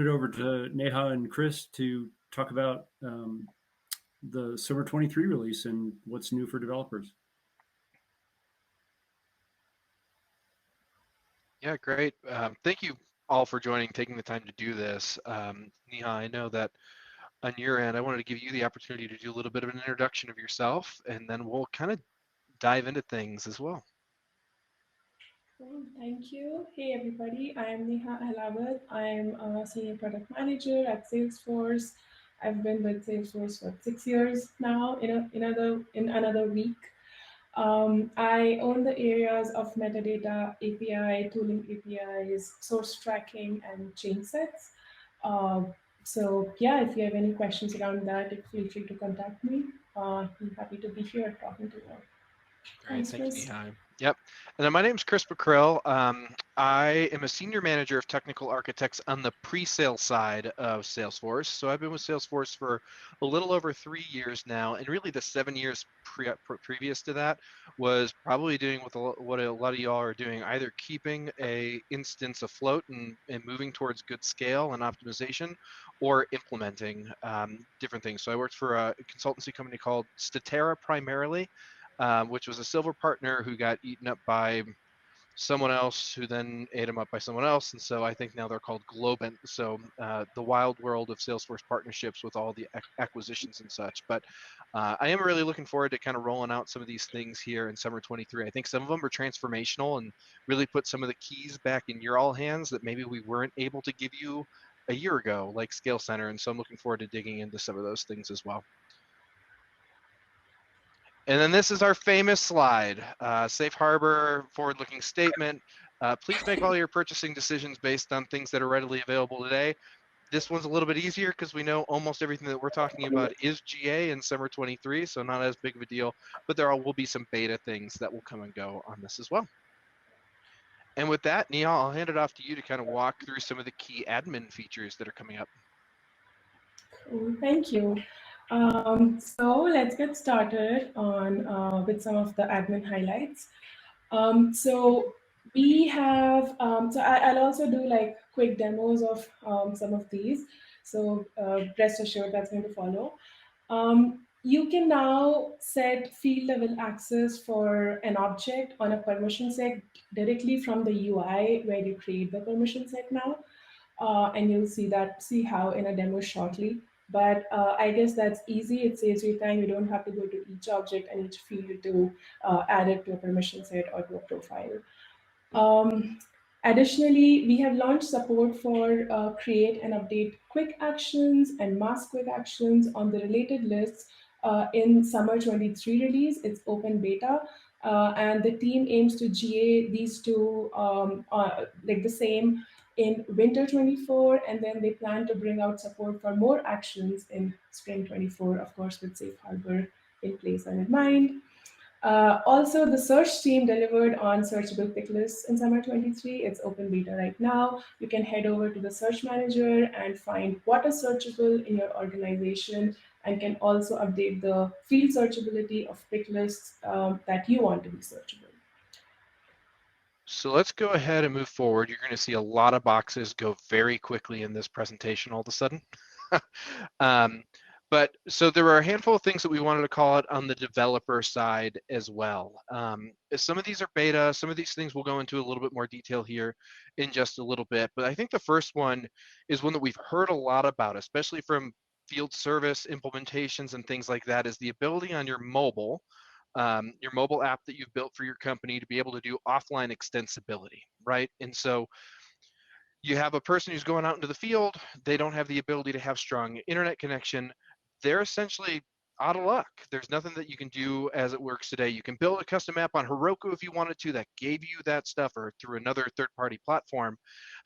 it over to Neha and Chris to talk about the Summer 23 release and what's new for developers. Yeah, great. Thank you all for joining, taking the time to do this. Neha, I know that on your end, I wanted to give you the opportunity to do a little bit of an introduction of yourself, and then we'll kind of dive into things as well. Cool, thank you. Hey everybody, I am Neha Ahlawat. I am a senior product manager at Salesforce. I've been with Salesforce for 6 years now. In another week, I own the areas of metadata, API, tooling APIs, source tracking, and change sets. So yeah, if you have any questions around that, feel free to contact me. I'm happy to be here talking to you. Great, Thanks, thank you, Chris. Neha. Yep. And then my name is Chris McKrill. I am a senior manager of technical architects on the pre-sale side of Salesforce. So I've been with Salesforce for a little over 3 years now, and really the 7 years previous to that was probably doing what a lot of y'all are doing, either keeping a instance afloat and moving towards good scale and optimization, or implementing different things. So I worked for a consultancy company called Statera primarily, which was a silver partner who got eaten up by someone else who then ate him up by someone else. And so I think now they're called Globant. So the wild world of Salesforce partnerships with all the acquisitions and such. But I am really looking forward to kind of rolling out some of these things here in summer 23. I think some of them are transformational and really put some of the keys back in your all hands that maybe we weren't able to give you a year ago, like Scale Center. And so I'm looking forward to digging into some of those things as well. And then this is our famous slide, safe harbor, forward-looking statement. Please make all your purchasing decisions based on things that are readily available today. This one's a little bit easier because we know almost everything that we're talking about is GA in summer 23, so not as big of a deal, but there will be some beta things that will come and go on this as well. And with that, Neha, I'll hand it off to you to kind of walk through some of the key admin features that are coming up. Cool, thank you. So let's get started on with some of the admin highlights. So we have, I'll also do like quick demos of some of these. So rest assured that's going to follow. You can now set field level access for an object on a permission set directly from the UI where you create the permission set now. And you'll see how in a demo shortly. But I guess that's easy. It saves you time. You don't have to go to each object and each field to add it to a permission set or to a profile. Um, Additionally, we have launched support for create and update quick actions and mask quick actions on the related lists in summer 23 release. It's open beta. And the team aims to GA these two like the same in winter 24, and then they plan to bring out support for more actions in spring 24, of course, with Safe Harbor in place and in mind. Also, the search team delivered on searchable pick lists in summer 23. It's open beta right now. You can head over to the search manager and find what is searchable in your organization, and can also update the field searchability of pick lists that you want to be searchable. So let's go ahead and move forward. You're going to see a lot of boxes go very quickly in this presentation all of a sudden. But so there were a handful of things that we wanted to call out on the developer side as well. Some of these are beta, some of these things we'll go into a little bit more detail here in just a little bit. But I think the first one is one that we've heard a lot about, especially from field service implementations and things like that, is the ability on your mobile app that you've built for your company to be able to do offline extensibility, right? And so you have a person who's going out into the field, they don't have the ability to have strong internet connection. They're essentially out of luck. There's nothing that you can do as it works today. You can build a custom app on Heroku if you wanted to that gave you that stuff, or through another third-party platform.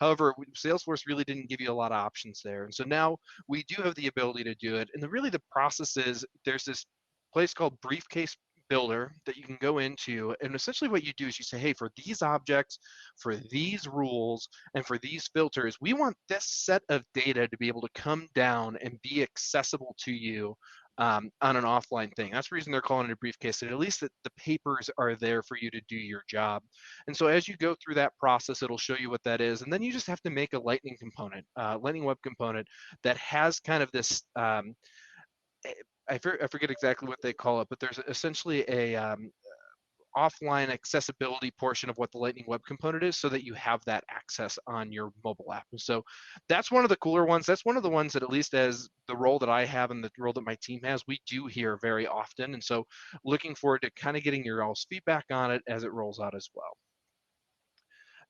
However, Salesforce really didn't give you a lot of options there. And so now we do have the ability to do it. And really the process is there's this place called Briefcase Builder that you can go into, and essentially what you do is you say, hey, for these objects, for these rules, and for these filters, we want this set of data to be able to come down and be accessible to you on an offline thing. That's the reason they're calling it a briefcase, that at least the papers are there for you to do your job. And so as you go through that process, it'll show you what that is. And then you just have to make a Lightning component, Lightning Web component that has kind of this, I forget exactly what they call it, but there's essentially a offline accessibility portion of what the Lightning Web component is so that you have that access on your mobile app. And so that's one of the cooler ones. That's one of the ones that, at least as the role that I have and the role that my team has, we do hear very often. And so looking forward to kind of getting your all's feedback on it as it rolls out as well.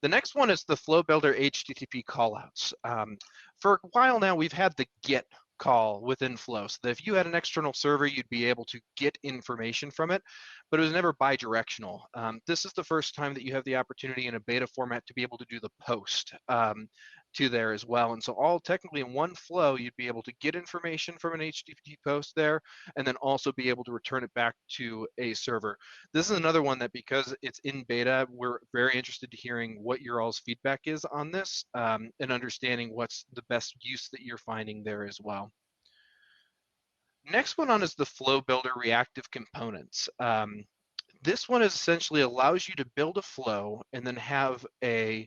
The next one is the Flow Builder HTTP callouts. For a while now, we've had the GET call within Flow, so that if you had an external server, you'd be able to get information from it, but it was never bi-directional. This is the first time that you have the opportunity in a beta format to be able to do the post to there as well. And so all technically in one flow, you'd be able to get information from an HTTP post there, and then also be able to return it back to a server. This is another one that, because it's in beta, we're very interested to hearing what your all's feedback is on this, and understanding what's the best use that you're finding there as well. Next one on is the Flow Builder reactive components. This one essentially allows you to build a flow and then have a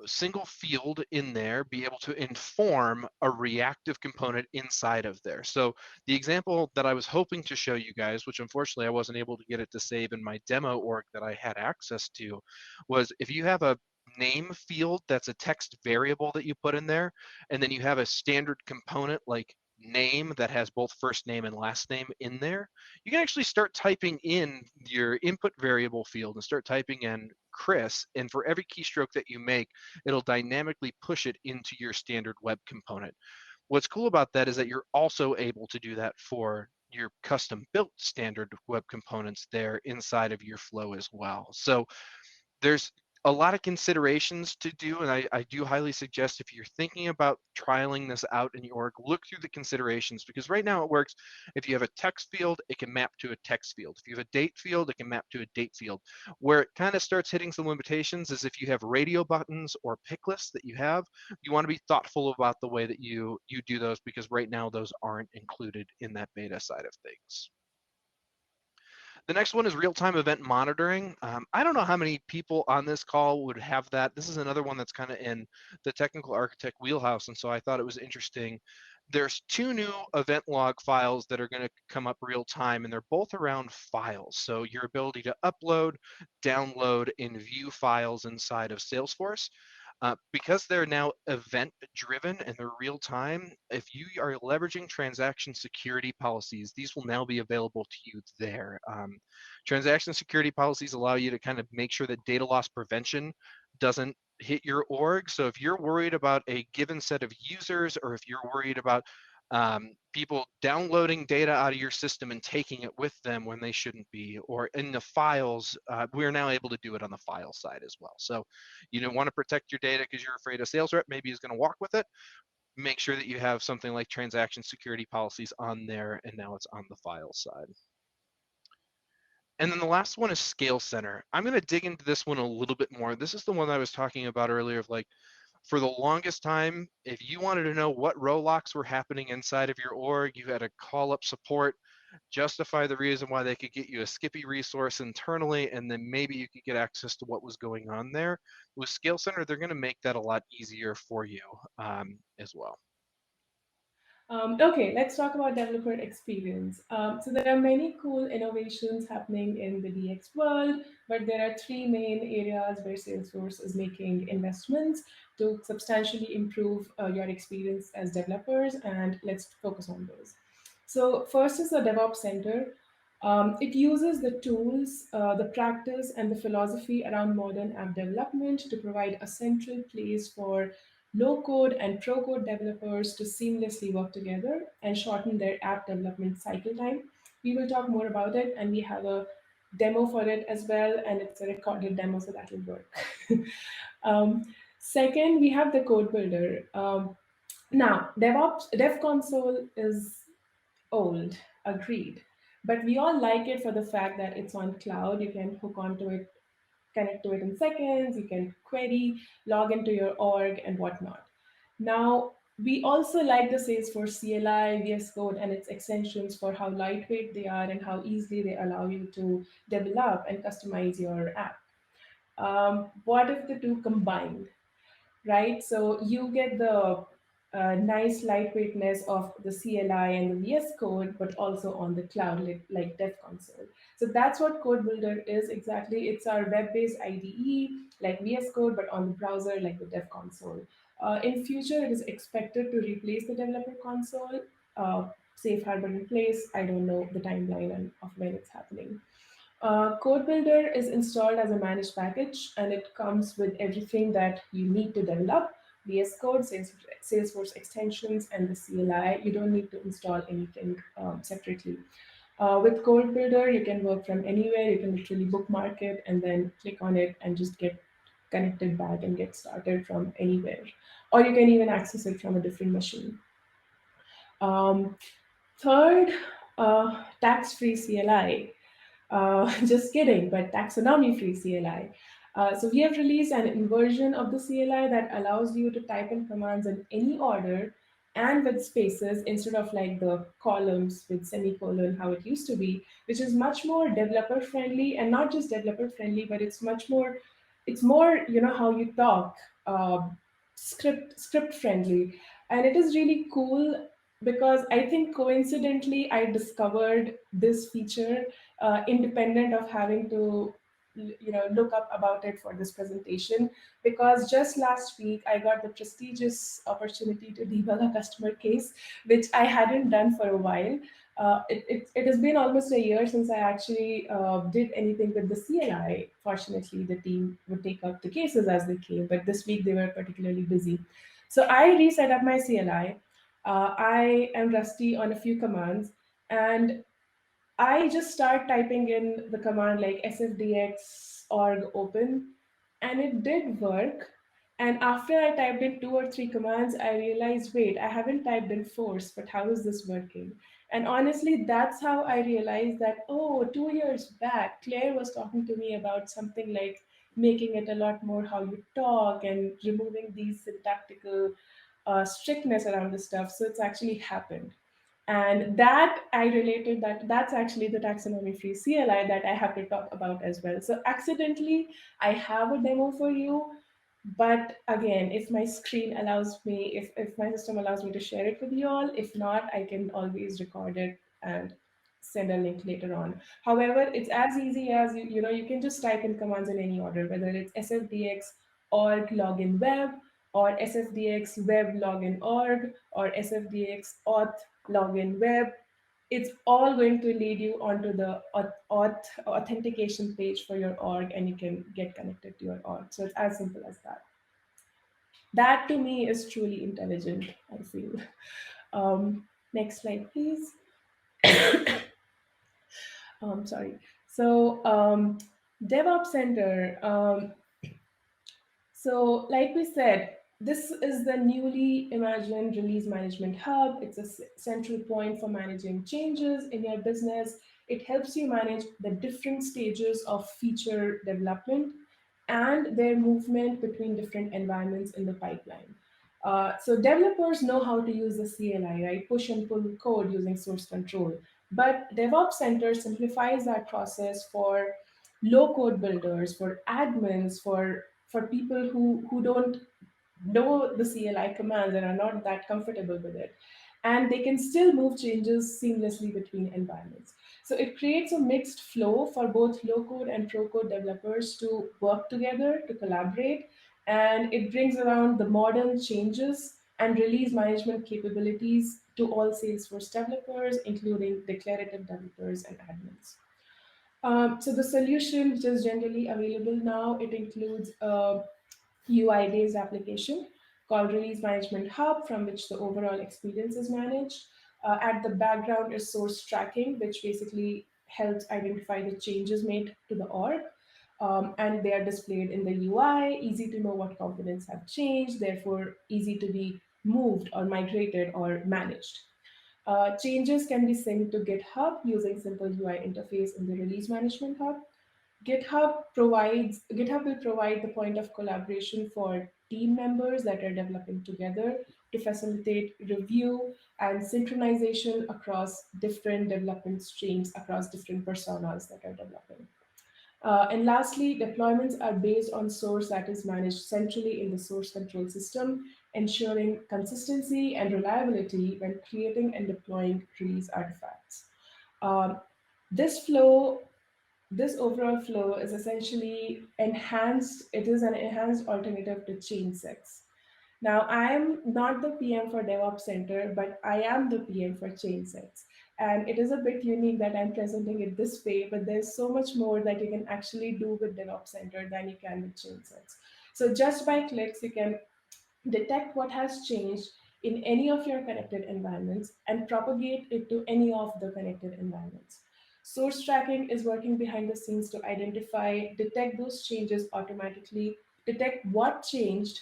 single field in there be able to inform a reactive component inside of there. So the example that I was hoping to show you guys, which unfortunately I wasn't able to get it to save in my demo org that I had access to, was if you have a name field that's a text variable that you put in there, and then you have a standard component like name that has both first name and last name in there, you can actually start typing in your input variable field and start typing in Chris, and for every keystroke that you make, it'll dynamically push it into your standard web component. What's cool about that is that you're also able to do that for your custom built standard web components there inside of your flow as well. So there's a lot of considerations to do, and I do highly suggest, if you're thinking about trialing this out in your org, look through the considerations, because right now it works. If you have a text field, it can map to a text field. If you have a date field, it can map to a date field. Where it kind of starts hitting some limitations is if you have radio buttons or pick lists that you have, you want to be thoughtful about the way that you do those, because right now those aren't included in that beta side of things. The next one is real-time event monitoring. I don't know how many people on this call would have that. This is another one that's kind of in the technical architect wheelhouse, and so I thought it was interesting. There's two new event log files that are going to come up real time, and they're both around files. So your ability to upload, download, and view files inside of Salesforce. Because they're now event driven and they're real time, if you are leveraging transaction security policies, these will now be available to you there. Transaction security policies allow you to kind of make sure that data loss prevention doesn't hit your org. So if you're worried about a given set of users, or if you're worried about people downloading data out of your system and taking it with them when they shouldn't be, or in the files, we're now able to do it on the file side as well. So you don't want to protect your data because you're afraid a sales rep maybe is going to walk with it. Make sure that you have something like transaction security policies on there, and now it's on the file side. And then the last one is Scale Center. I'm going to dig into this one a little bit more. This is the one I was talking about earlier of, like, for the longest time, if you wanted to know what row locks were happening inside of your org, you had to call up support, justify the reason why they could get you a Skippy resource internally, and then maybe you could get access to what was going on there. With Scale Center, they're going to make that a lot easier for you as well. Okay, let's talk about developer experience. So there are many cool innovations happening in the DX world, but there are three main areas where Salesforce is making investments to substantially improve your experience as developers, and let's focus on those. So first is the DevOps Center. It uses the tools, the practice, and the philosophy around modern app development to provide a central place for low code and pro code developers to seamlessly work together and shorten their app development cycle time. We will talk more about it, and we have a demo for it as well, and it's a recorded demo, so that will work. Second, we have the code builder. Now, Dev Console is old, agreed. But we all like it for the fact that it's on cloud. You can hook onto it, connect to it in seconds, you can query, log into your org, and whatnot. Now, We also like the Salesforce CLI, VS Code, and its extensions for how lightweight they are and how easily they allow you to develop and customize your app. What if the two combined? Right? So you get the nice lightweightness of the CLI and the VS Code, but also on the cloud, like Dev Console. So that's what Code Builder is exactly. It's our web-based IDE, like VS Code, but on the browser, like the Dev Console. In future, it is expected to replace the developer console. Uh, Safe harbor in place. I don't know the timeline and of when it's happening. Code Builder is installed as a managed package and it comes with everything that you need to develop: VS Code, Salesforce extensions, and the CLI. You don't need to install anything separately. With Code Builder, you can work from anywhere. You can literally bookmark it and then click on it and just get connected back and get started from anywhere. Or you can even access it from a different machine. Um, Third, tax-free CLI. Just kidding, but taxonomy-free CLI. So we have released an inversion of the CLI that allows you to type in commands in any order and with spaces instead of like the columns with semicolon, how it used to be, which is much more developer friendly, and not just developer friendly, but it's more, how you talk, script friendly. And it is really cool because I think coincidentally I discovered this feature independent of having to look up about it for this presentation, because just last week I got the prestigious opportunity to debug a customer case which I hadn't done for a while. It has been almost a year since I actually did anything with the CLI. Fortunately, the team would take up the cases as they came, but this week they were particularly busy. So I reset up my CLI. I am rusty on a few commands, and I just start typing in the command like sfdx org open, and it did work. And after I typed in 2 or 3 commands, I realized, wait, I haven't typed in force, but how is this working? And honestly, that's how I realized that, oh, 2 years back, Claire was talking to me about something like making it a lot more how you talk and removing these syntactical strictness around the stuff. So it's actually happened. And that I related that that's actually the taxonomy free CLI that I have to talk about as well. So accidentally, I have a demo for you. But again, if my screen allows me, if my system allows me to share it with you all, if not, I can always record it and send a link later on. However, it's as easy as you can just type in commands in any order, whether it's sfdx org login web, or sfdx web login org, or sfdx auth login web. It's all going to lead you onto the authentication page for your org, and you can get connected to your org. So it's as simple as that. That to me is truly intelligent, I feel. Next slide, please. Sorry. So DevOps Center. So, like we said, this is the newly imagined release management hub. It's a central point for managing changes in your business. It helps you manage the different stages of feature development and their movement between different environments in the pipeline. So developers know how to use the CLI, right? Push and pull code using source control. But DevOps Center simplifies that process for low code builders, for admins, for people who don't know the CLI commands and are not that comfortable with it. And they can still move changes seamlessly between environments. So it creates a mixed flow for both low code and pro code developers to work together, to collaborate, and it brings around the modern changes and release management capabilities to all Salesforce developers, including declarative developers and admins. So the solution, which is generally available now, it includes a UI-based application called Release Management Hub, from which the overall experience is managed. At the background is source tracking, which basically helps identify the changes made to the org. And they are displayed in the UI, easy to know what components have changed, therefore easy to be moved or migrated or managed. Changes can be synced to GitHub using simple UI interface in the Release Management Hub. GitHub will provide the point of collaboration for team members that are developing together, to facilitate review and synchronization across different development streams, across different personas that are developing. And lastly, deployments are based on source that is managed centrally in the source control system, ensuring consistency and reliability when creating and deploying release artifacts. Um, this flow, this overall flow is essentially enhanced, it is an enhanced alternative to change sets. Now, I am not the PM for DevOps Center, but I am the PM for change sets. And it is a bit unique that I'm presenting it this way, but there's so much more that you can actually do with DevOps Center than you can with change sets. So just by clicks, you can detect what has changed in any of your connected environments and propagate it to any of the connected environments. Source tracking is working behind the scenes to identify, detect those changes automatically, detect what changed,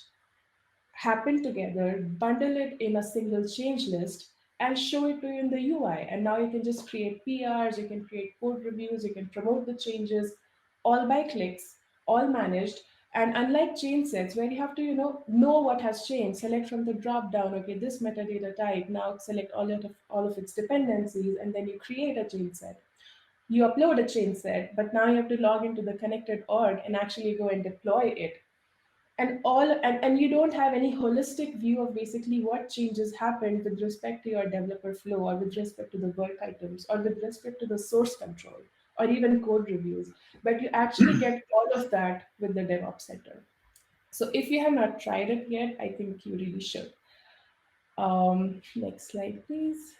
happen together, bundle it in a single change list, and show it to you in the UI. And now you can just create PRs, you can create code reviews, you can promote the changes, all by clicks, all managed. And unlike change sets, where you have to, know what has changed, select from the drop down, okay, this metadata type, now select all of its dependencies, and then you create a change set. You upload a change set, but now you have to log into the connected org and actually go and deploy it, and you don't have any holistic view of basically what changes happened with respect to your developer flow, or with respect to the work items, or with respect to the source control, or even code reviews, but you actually get all of that with the DevOps Center. So if you have not tried it yet, I think you really should. Next slide, please.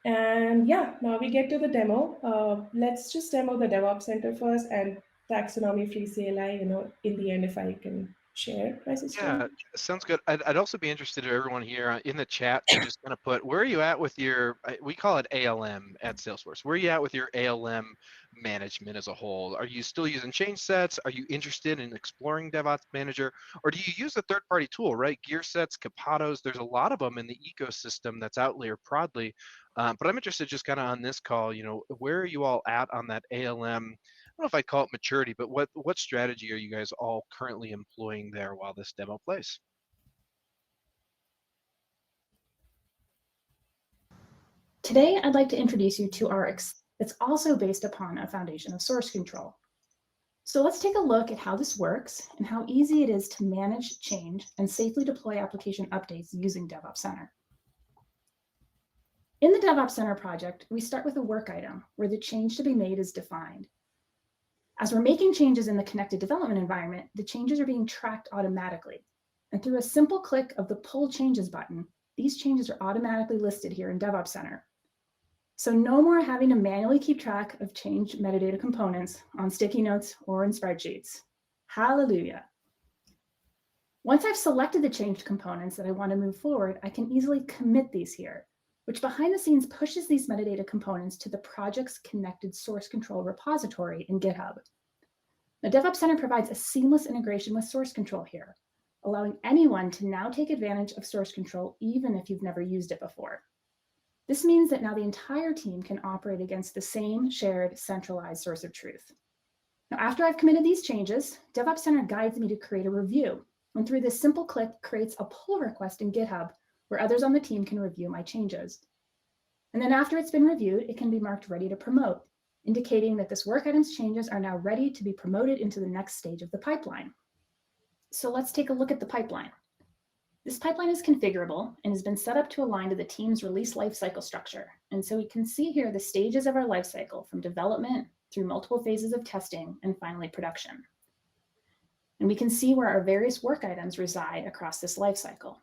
And yeah, now we get to the demo. Let's just demo the DevOps Center first, and taxonomy free CLI, in the end, if I can share my system. Yeah, sounds good. I'd also be interested in everyone here in the chat to just kind of put, where are you at with your, we call it ALM at Salesforce. Where are you at with your ALM management as a whole? Are you still using change sets? Are you interested in exploring DevOps Manager? Or do you use a third-party tool, right? Gear sets, Capatos, there's a lot of them in the ecosystem that's out there broadly. But I'm interested just kind of on this call, where are you all at on that ALM? I don't know if I'd call it maturity, but what strategy are you guys all currently employing there while this demo plays? Today, I'd like to introduce you to Rx that's also based upon a foundation of source control. So let's take a look at how this works and how easy it is to manage change and safely deploy application updates using DevOps Center. In the DevOps Center project, we start with a work item where the change to be made is defined. As we're making changes in the connected development environment, the changes are being tracked automatically. And through a simple click of the Pull Changes button, these changes are automatically listed here in DevOps Center. So no more having to manually keep track of change metadata components on sticky notes or in spreadsheets. Hallelujah. Once I've selected the changed components that I want to move forward, I can easily commit these here, which behind the scenes pushes these metadata components to the project's connected source control repository in GitHub. Now, DevOps Center provides a seamless integration with source control here, allowing anyone to now take advantage of source control even if you've never used it before. This means that now the entire team can operate against the same shared centralized source of truth. Now, after I've committed these changes, DevOps Center guides me to create a review, and through this simple click creates a pull request in GitHub where others on the team can review my changes. And then after it's been reviewed, it can be marked ready to promote, indicating that this work item's changes are now ready to be promoted into the next stage of the pipeline. So let's take a look at the pipeline. This pipeline is configurable and has been set up to align to the team's release lifecycle structure. And so we can see here the stages of our lifecycle from development through multiple phases of testing and finally production. And we can see where our various work items reside across this lifecycle.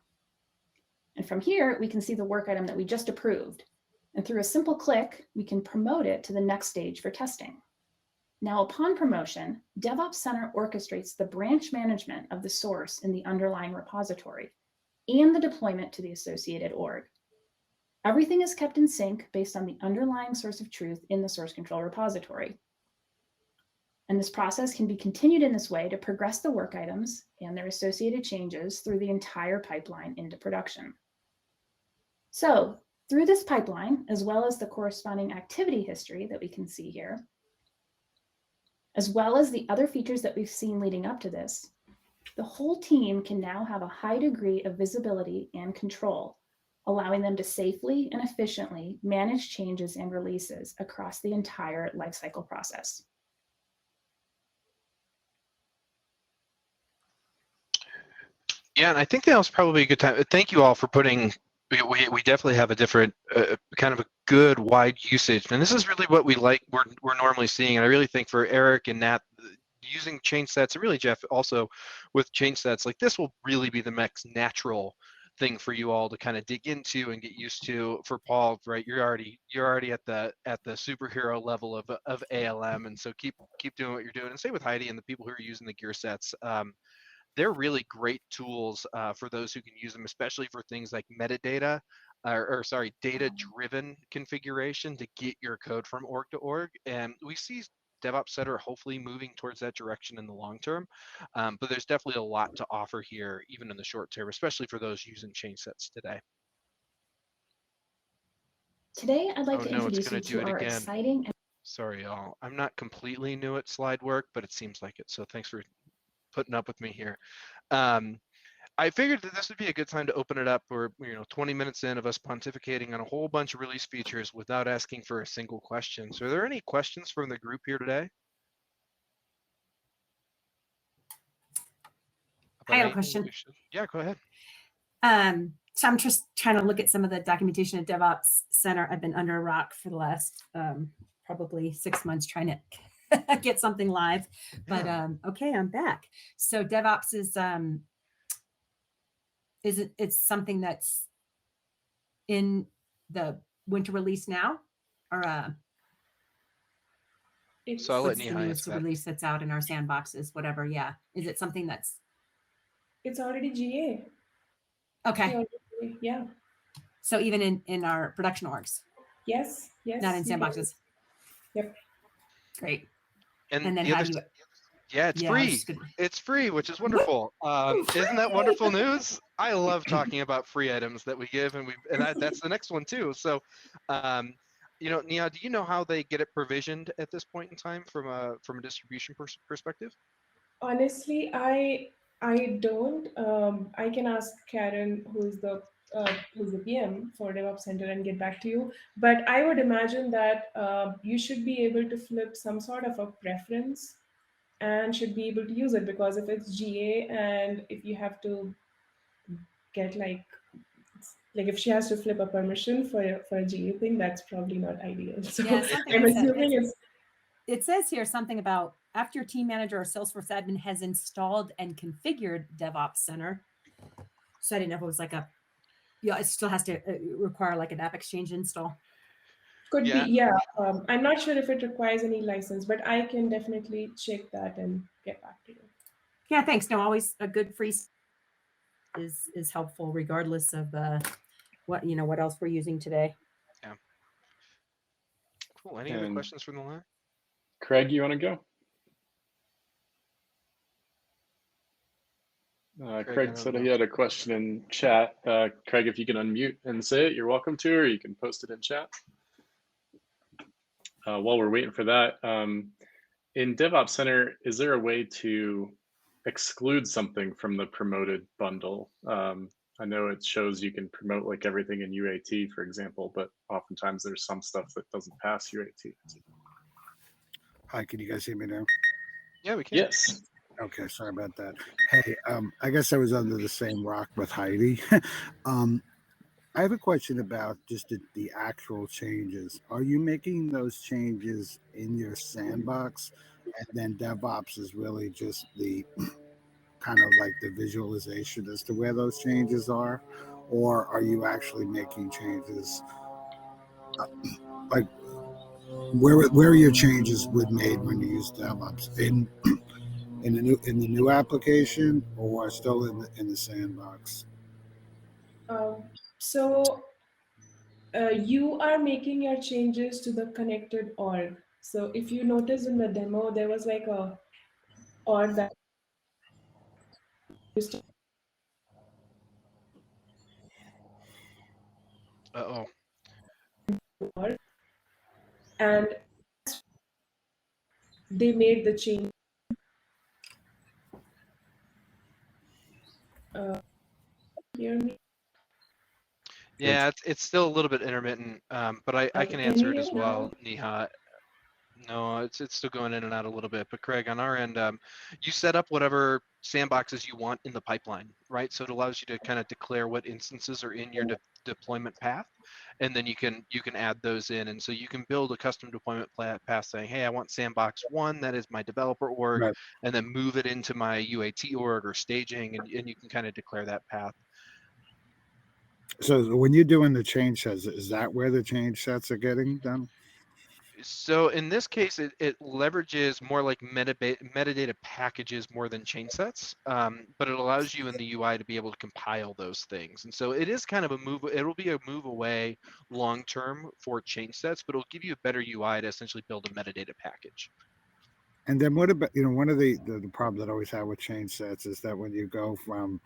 And from here, we can see the work item that we just approved. And through a simple click, we can promote it to the next stage for testing. Now, upon promotion, DevOps Center orchestrates the branch management of the source in the underlying repository and the deployment to the associated org. Everything is kept in sync based on the underlying source of truth in the source control repository. And this process can be continued in this way to progress the work items and their associated changes through the entire pipeline into production. So through this pipeline, as well as the corresponding activity history that we can see here, as well as the other features that we've seen leading up to this, The whole team can now have a high degree of visibility and control, allowing them to safely and efficiently manage changes and releases across the entire lifecycle process. Yeah, and I think that was probably a good time. Thank you all for putting. We definitely have a different kind of a good wide usage, and this is really what we like. We're normally seeing, and I really think for Eric and Nat using change sets, and really Jeff also with change sets, like this will really be the next natural thing for you all to kind of dig into and get used to. For Paul, right, you're already at the superhero level of ALM, and so keep doing what you're doing, and same with Heidi and the people who are using the gear sets. They're really great tools for those who can use them, especially for things like metadata, data-driven configuration to get your code from org to org. And we see DevOps Center hopefully moving towards that direction in the long term. But there's definitely a lot to offer here, even in the short term, especially for those using change sets today. Today, I'd like to no, it's introduce going you to do to it our again. exciting. Sorry, y'all. I'm not completely new at slide work, but it seems like it. So thanks for putting up with me here. I figured that this would be a good time to open it up. We're 20 minutes in of us pontificating on a whole bunch of release features without asking for a single question. So are there any questions from the group here today? I have a question. Yeah, go ahead. So I'm just trying to look at some of the documentation at DevOps Center. I've been under a rock for the last probably 6 months trying to get something live, but okay, I'm back. So DevOps is it's something that's in the winter release now, or so I'll let what's the Neha newest release that's out in our sandboxes, whatever. Yeah, is it something that's? It's already GA. Okay. Yeah. So even in our production orgs. Yes. Not in sandboxes. Yep. Great. And then the how other, do you? Yeah, it's free. It's free, which is wonderful. Isn't that wonderful news? I love talking about free items that we give, and that's the next one too. So, Neha, do you know how they get it provisioned at this point in time from a distribution perspective? Honestly, I don't. I can ask Karen, who's the PM for DevOps Center, and get back to you. But I would imagine that you should be able to flip some sort of a preference and should be able to use it, because if it's GA and if you have to get like if she has to flip a permission for a GA thing, that's probably not ideal. So yeah, I'm assuming it says here something about after your team manager or Salesforce admin has installed and configured DevOps Center. So I didn't know if it was like it still has to require like an App Exchange install. Could be, yeah. I'm not sure if it requires any license, but I can definitely check that and get back to you. Yeah, thanks. No, always a good free is helpful regardless of what else we're using today. Yeah. Cool. Any other questions from the line? Craig, you want to go? Craig said he had a question in chat. Craig, if you can unmute and say it, you're welcome to, or you can post it in chat. While we're waiting for that, in DevOps Center, is there a way to exclude something from the promoted bundle? I know it shows you can promote like everything in UAT, for example, but oftentimes there's some stuff that doesn't pass UAT. Hi, can you guys hear me now? Yeah, we can. Yes. Okay, sorry about that. Hey, I guess I was under the same rock with Heidi. I have a question about just the actual changes. Are you making those changes in your sandbox, and then DevOps is really just the kind of like the visualization as to where those changes are, or are you actually making changes like where are your changes would made when you use DevOps in the new application or still in the sandbox? So you are making your changes to the connected org. So if you notice in the demo, there was like a org that used to. Uh-oh. And they made the change. Yeah, it's still a little bit intermittent, but I Like, can can you answer it hear as me well, now? Neha. No, it's still going in and out a little bit. But Craig, on our end, you set up whatever sandboxes you want in the pipeline, right? So it allows you to kind of declare what instances are in your deployment path, and then you can add those in. And so you can build a custom deployment path saying, hey, I want sandbox 1, that is my developer org, Right. and then move it into my UAT org or staging, and you can kind of declare that path. So when you're doing the change sets, is that where the change sets are getting done? So in this case, it leverages more like metadata packages more than chain sets, but it allows you in the UI to be able to compile those things. And so it is kind of a move. It'll be a move away long term for chain sets, but it'll give you a better UI to essentially build a metadata package. And then what about, one of the problem that I always have with change sets is that when you go from,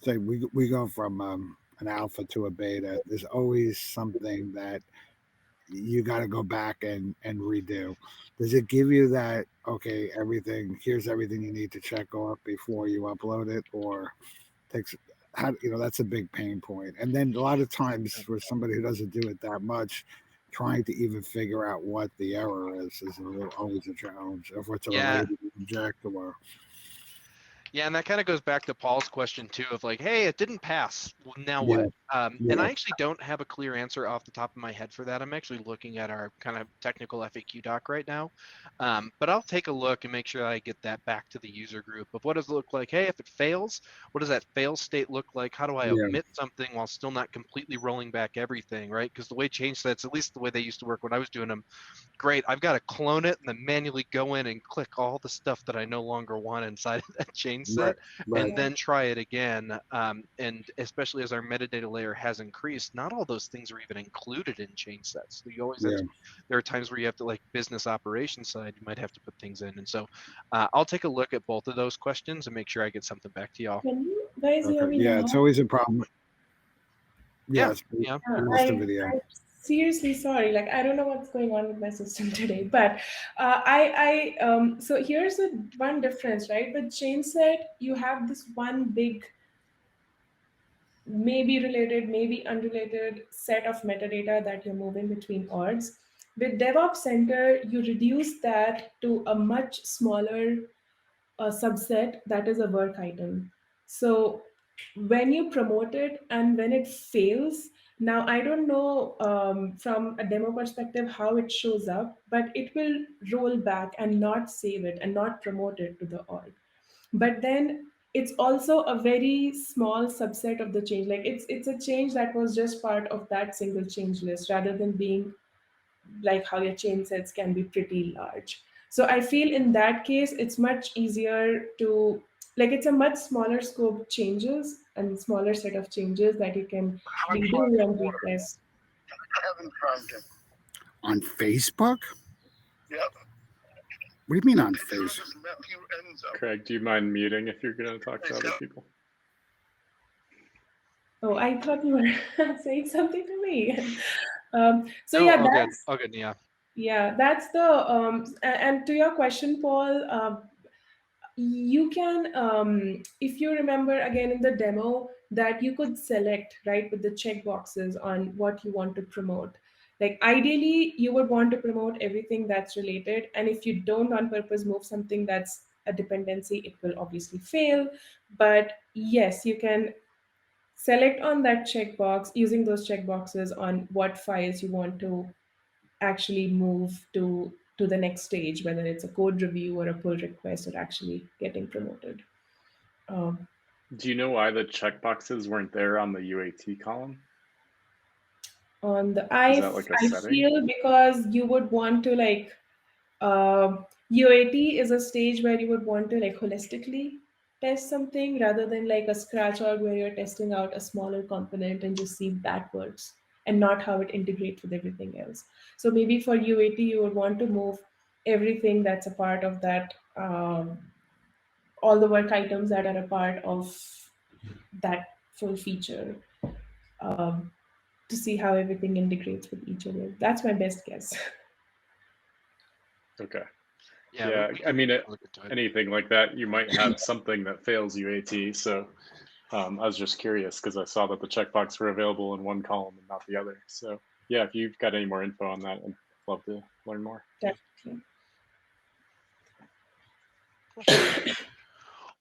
say, we go from an alpha to a beta, there's always something that you got to go back and redo. Does it give you that, okay, here's everything you need to check off before you upload it, or takes, how, that's a big pain point. And then a lot of times for somebody who doesn't do it that much, trying to even figure out what the error is always a challenge, if it's a Yeah. related object or. Yeah, and that kind of goes back to Paul's question too of like, hey, it didn't pass. Well, now Yeah. what? And Yeah. I actually don't have a clear answer off the top of my head for that. I'm actually looking at our kind of technical FAQ doc right now. But I'll take a look and make sure I get that back to the user group of what does it look like? Hey, if it fails, what does that fail state look like? How do I Yeah. omit something while still not completely rolling back everything, right? Because the way change sets, at least the way they used to work when I was doing them, great, I've got to clone it and then manually go in and click all the stuff that I no longer want inside of that chain set, Right. and then try it again. And especially as our metadata layer has increased, not all those things are even included in chain sets. So you always have Yeah. to, there are times where you have to, like business operations side, you might have to put things in. And so I'll take a look at both of those questions and make sure I get something back to y'all. Can you guys hear Okay. me Yeah, now? it's always a problem. Yes. Yeah. Yeah, We missed a video. I'm seriously sorry. Like, I don't know what's going on with my system today, but so here's the one difference, right? With chain set, you have this one big, maybe related, maybe unrelated set of metadata that you're moving between orgs. With DevOps Center, you reduce that to a much smaller subset that is a work item. So when you promote it and when it fails, now I don't know from a demo perspective how it shows up, but it will roll back and not save it and not promote it to the org. But then it's also a very small subset of the change. Like it's a change that was just part of that single change list rather than being like how your chain sets can be pretty large. So I feel in that case, it's much easier to, like, it's a much smaller scope changes and smaller set of changes that you can redo and retest. On Facebook? Yep. What do you mean on Facebook? Craig, do you mind muting if you're going to talk to other people? Oh, I thought you were saying something to me. So No, yeah, all that's good. All good, yeah. yeah, that's the and to your question, Paul, you can if you remember again in the demo that you could select right with the check boxes on what you want to promote. Like ideally you would want to promote everything that's related, and if you don't on purpose move something that's a dependency, it will obviously fail. But yes, you can select on that checkbox using those checkboxes on what files you want to actually move to the next stage, whether it's a code review or a pull request or actually getting promoted. Do you know why the checkboxes weren't there on the UAT column? On the Is that like a I setting? feel because you would want to like UAT is a stage where you would want to like holistically test something rather than like a scratch out where you're testing out a smaller component and just see if that works and not how it integrates with everything else. So maybe for UAT you would want to move everything that's a part of that, all the work items that are a part of that full feature, um, to see how everything integrates with each other. That's my best guess. Okay. Yeah, I mean, look into it. anything like that, you might have something that fails UAT. So I was just curious because I saw that the checkbox were available in one column and not the other. So yeah, if you've got any more info on that, I'd love to learn more. Definitely.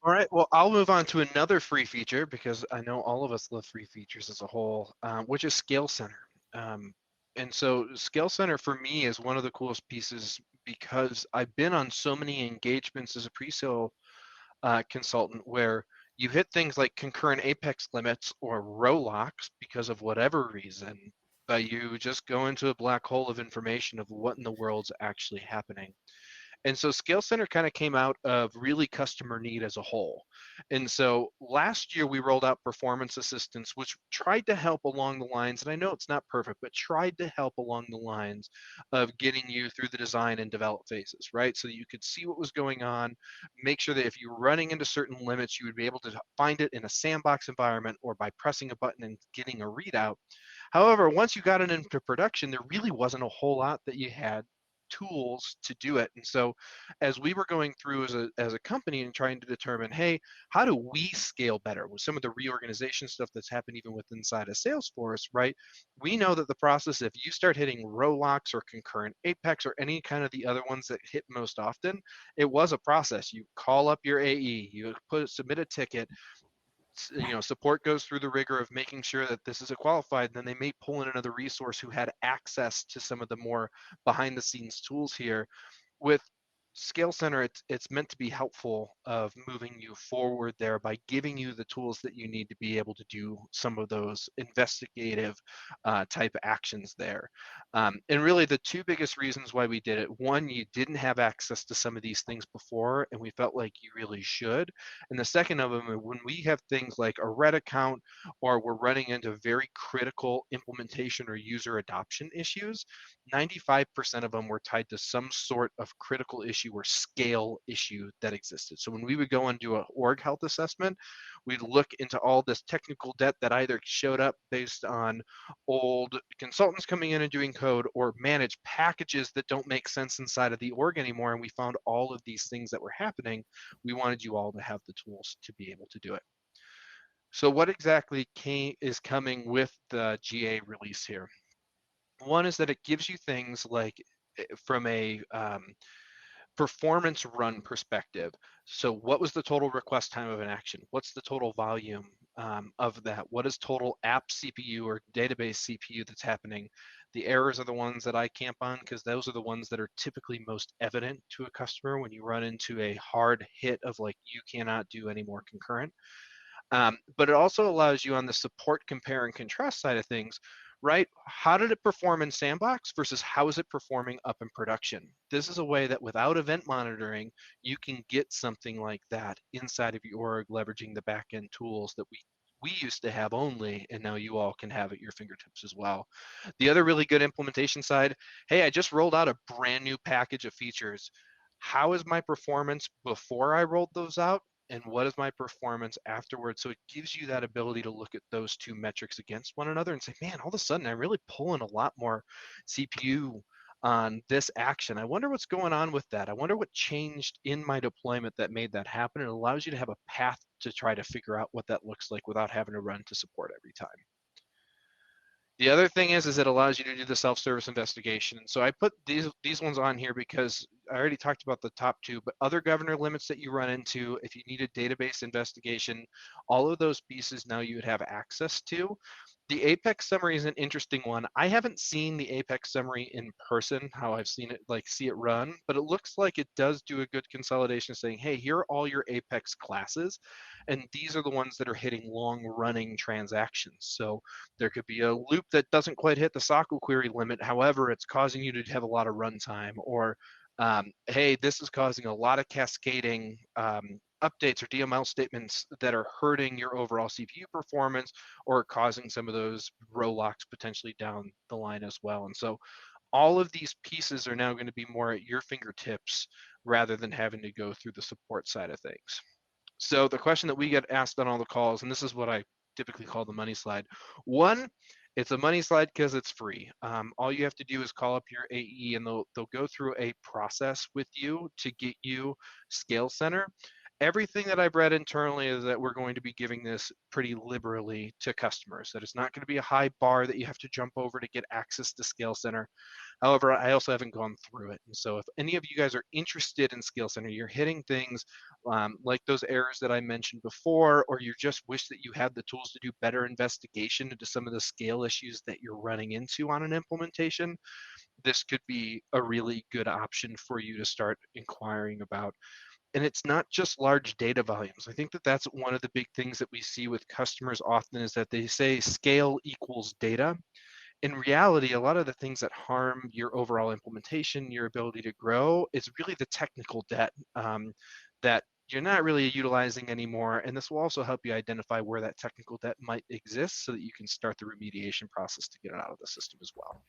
All right, well, I'll move on to another free feature because I know all of us love free features as a whole, which is Scale Center. And so Scale Center for me is one of the coolest pieces because I've been on so many engagements as a pre-sale consultant where you hit things like concurrent apex limits or row locks because of whatever reason, but you just go into a black hole of information of what in the world's actually happening. And so Scale Center kind of came out of really customer need as a whole. And so last year we rolled out performance assistance, which tried to help along the lines, and I know it's not perfect, but tried to help along the lines of getting you through the design and develop phases, right? So that you could see what was going on, make sure that if you were running into certain limits, you would be able to find it in a sandbox environment or by pressing a button and getting a readout. However, once you got it into production, there really wasn't a whole lot that you had tools to do it. And so as we were going through as a company and trying to determine, hey, how do we scale better with some of the reorganization stuff that's happened even with inside of Salesforce, right? We know that the process, if you start hitting row locks or concurrent apex or any kind of the other ones that hit most often, it was a process. You call up your AE, you submit a ticket, support goes through the rigor of making sure that this is a qualified, and then they may pull in another resource who had access to some of the more behind the scenes tools here. With Scale Center, it's meant to be helpful of moving you forward there by giving you the tools that you need to be able to do some of those investigative type actions there. And really the two biggest reasons why we did it, one, you didn't have access to some of these things before, and we felt like you really should. And the second of them, when we have things like a red account or we're running into very critical implementation or user adoption issues, 95% of them were tied to some sort of critical issue or scale issue that existed. So when we would go and do an org health assessment, we'd look into all this technical debt that either showed up based on old consultants coming in and doing code or manage packages that don't make sense inside of the org anymore. And we found all of these things that were happening. We wanted you all to have the tools to be able to do it. So what exactly is coming with the GA release here? One is that it gives you things like from a performance run perspective. So what was the total request time of an action? What's the total volume of that? What is total app CPU or database CPU that's happening? The errors are the ones that I camp on because those are the ones that are typically most evident to a customer when you run into a hard hit of like, you cannot do any more concurrent. But it also allows you on the support compare and contrast side of things, right? How did it perform in sandbox versus how is it performing up in production? This is a way that without event monitoring, you can get something like that inside of your org, leveraging the backend tools that we used to have only, and now you all can have at your fingertips as well. The other really good implementation side, hey, I just rolled out a brand new package of features. How is my performance before I rolled those out? And what is my performance afterwards? So it gives you that ability to look at those two metrics against one another and say, man, all of a sudden I'm really pulling a lot more CPU on this action. I wonder what's going on with that. I wonder what changed in my deployment that made that happen. It allows you to have a path to try to figure out what that looks like without having to run to support every time. The other thing is it allows you to do the self-service investigation. So I put these ones on here because I already talked about the top two, but other governor limits that you run into, if you need a database investigation, all of those pieces now you would have access to. The Apex summary is an interesting one. I haven't seen the Apex summary in person, how I've seen it, like see it run, but it looks like it does do a good consolidation saying, hey, here are all your Apex classes, and these are the ones that are hitting long running transactions. So there could be a loop that doesn't quite hit the SOCL query limit. However, it's causing you to have a lot of runtime, or hey, this is causing a lot of cascading updates or DML statements that are hurting your overall CPU performance or causing some of those row locks potentially down the line as well. And so all of these pieces are now going to be more at your fingertips rather than having to go through the support side of things. So the question that we get asked on all the calls, and this is what I typically call the money slide. One, it's a money slide because it's free. All you have to do is call up your AE and they'll go through a process with you to get you Scale Center. everything that I've read internally is that we're going to be giving this pretty liberally to customers, that it's not going to be a high bar that you have to jump over to get access to Scale Center. However, I also haven't gone through it. And so if any of you guys are interested in Scale Center, you're hitting things like those errors that I mentioned before, or you just wish that you had the tools to do better investigation into some of the scale issues that you're running into on an implementation, this could be a really good option for you to start inquiring about. And it's not just large data volumes. I think that that's one of the big things that we see with customers often is that they say scale equals data. In reality, a lot of the things that harm your overall implementation, your ability to grow, is really the technical debt that you're not really utilizing anymore. And this will also help you identify where that technical debt might exist so that you can start the remediation process to get it out of the system as well.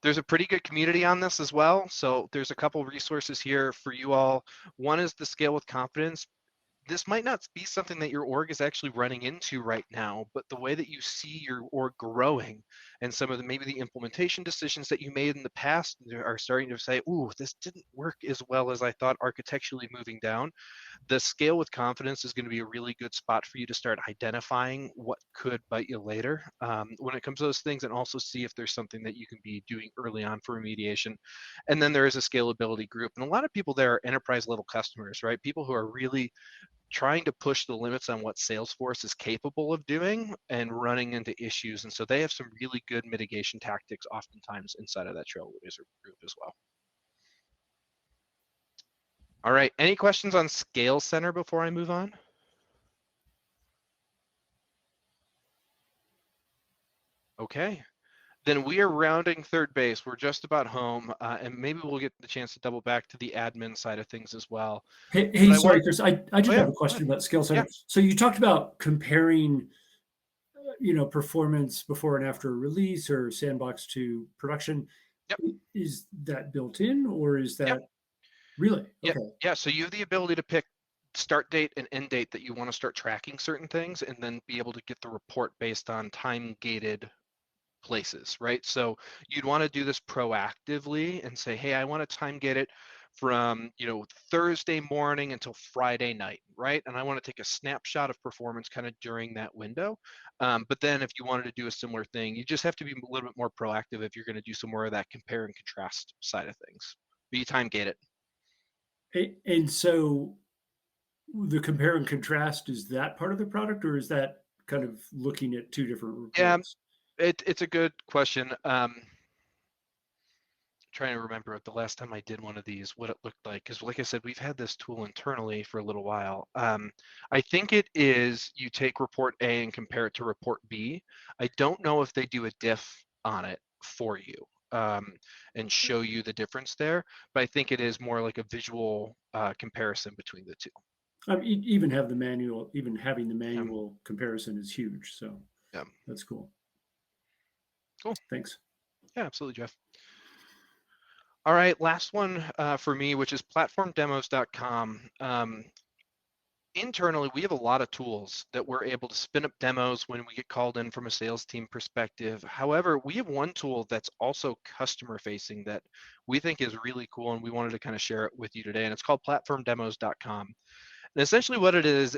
There's a pretty good community on this as well. So there's a couple resources here for you all. One is the Scale with Confidence. This might not be something that your org is actually running into right now, but the way that you see your org growing and some of the maybe the implementation decisions that you made in the past are starting to say, ooh, this didn't work as well as I thought architecturally moving down. The Scale with Confidence is going to be a really good spot for you to start identifying what could bite you later when it comes to those things, and also see if there's something that you can be doing early on for remediation. And then there is a scalability group, and a lot of people there are enterprise level customers, right? People who are really trying to push the limits on what Salesforce is capable of doing and running into issues. And so they have some really good mitigation tactics oftentimes inside of that Trailblazer group as well. All right, any questions on Scale Center before I move on? Okay, then we are rounding third base. We're just about home, and maybe we'll get the chance to double back to the admin side of things as well. Hey, sorry, Chris. I just have a question about Scale Center. Yeah. So you talked about comparing, performance before and after a release or sandbox to production. Yep. Is that built in, or is that Yep. really? Yep. Okay. Yeah. So you have the ability to pick start date and end date that you want to start tracking certain things, and then be able to get the report based on time gated places, right? So you'd want to do this proactively and say, hey, I want to time gate it from Thursday morning until Friday night, right? And I want to take a snapshot of performance kind of during that window. But then if you wanted to do a similar thing, you just have to be a little bit more proactive if you're going to do some more of that compare and contrast side of things. But you time gate it. And so the compare and contrast, is that part of the product, or is that kind of looking at two different reports? Yeah, it's a good question. Trying to remember the last time I did one of these, what it looked like. Because like I said, we've had this tool internally for a little while. I think it is you take report A and compare it to report B. I don't know if they do a diff on it for you and show you the difference there, but I think it is more like a visual comparison between the two. Even having the manual comparison is huge. So yeah, that's cool. Cool. Thanks. Yeah, absolutely, Jeff. All right, last one for me, which is platformdemos.com. Internally, we have a lot of tools that we're able to spin up demos when we get called in from a sales team perspective. However, we have one tool that's also customer facing that we think is really cool, and we wanted to kind of share it with you today, and it's called platformdemos.com. And essentially what it is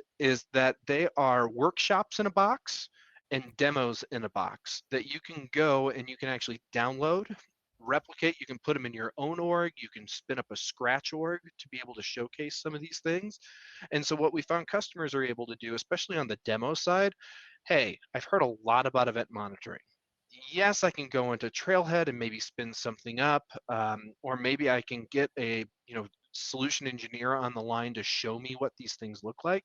that they are workshops in a box and demos in a box that you can go and you can actually download, replicate. You can put them in your own org. You can spin up a scratch org to be able to showcase some of these things. And so what we found customers are able to do, especially on the demo side, hey, I've heard a lot about event monitoring. Yes, I can go into Trailhead and maybe spin something up, or maybe I can get a solution engineer on the line to show me what these things look like.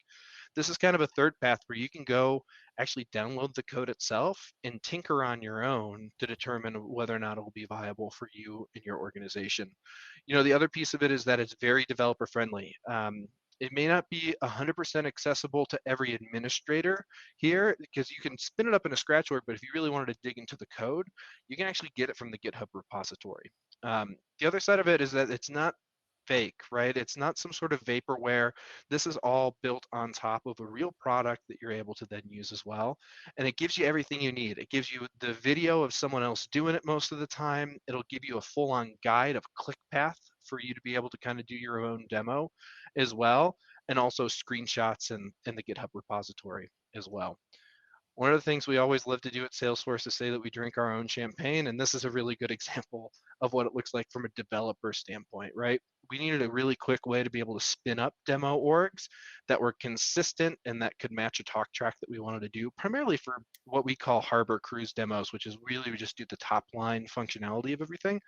This is kind of a third path where you can go actually download the code itself and tinker on your own to determine whether or not it will be viable for you in your organization. The other piece of it is that it's very developer friendly. It may not be 100% accessible to every administrator here, because you can spin it up in a scratch org, but if you really wanted to dig into the code, you can actually get it from the GitHub repository. The other side of it is that it's not fake, right? It's not some sort of vaporware. This is all built on top of a real product that you're able to then use as well. And it gives you everything you need. It gives you the video of someone else doing it most of the time. It'll give you a full-on guide of click path for you to be able to kind of do your own demo as well, and also screenshots and the GitHub repository as well. One of the things we always love to do at Salesforce is say that we drink our own champagne, and this is a really good example of what it looks like from a developer standpoint, right? We needed a really quick way to be able to spin up demo orgs that were consistent and that could match a talk track that we wanted to do, primarily for what we call harbor cruise demos, which is really we just do the top line functionality of everything.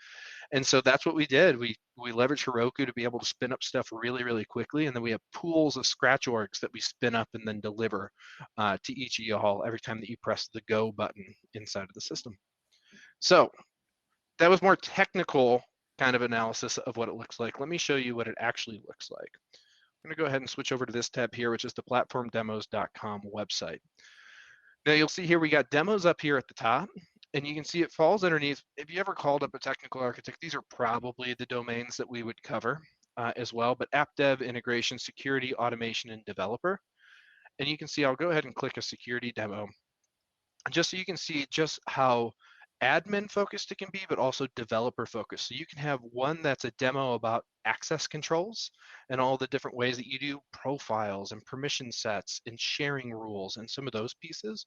And so that's what we did. We leveraged Heroku to be able to spin up stuff really, really quickly. And then we have pools of scratch orgs that we spin up and then deliver to each of y'all every time that you press the go button inside of the system. So that was more technical kind of analysis of what it looks like. Let me show you what it actually looks like. I'm going to go ahead and switch over to this tab here, which is the platformdemos.com website. Now you'll see here we got demos up here at the top, and you can see it falls underneath. If you ever called up a technical architect, these are probably the domains that we would cover as well, but app dev, integration, security, automation, and developer. And you can see, I'll go ahead and click a security demo, just so you can see just how admin focused it can be, but also developer focused. So you can have one that's a demo about access controls and all the different ways that you do profiles and permission sets and sharing rules and some of those pieces.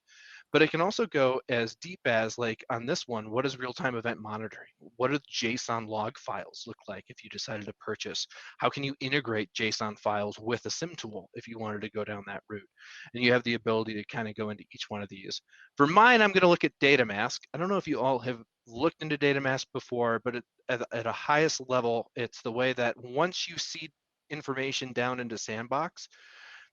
But it can also go as deep as, like on this one, what is real-time event monitoring? What do JSON log files look like if you decided to purchase? How can you integrate JSON files with a SIM tool if you wanted to go down that route? And you have the ability to kind of go into each one of these. For mine, I'm going to look at data mask. I don't know if you all have looked into data mask before, but at a highest level, it's the way that once you seed information down into Sandbox,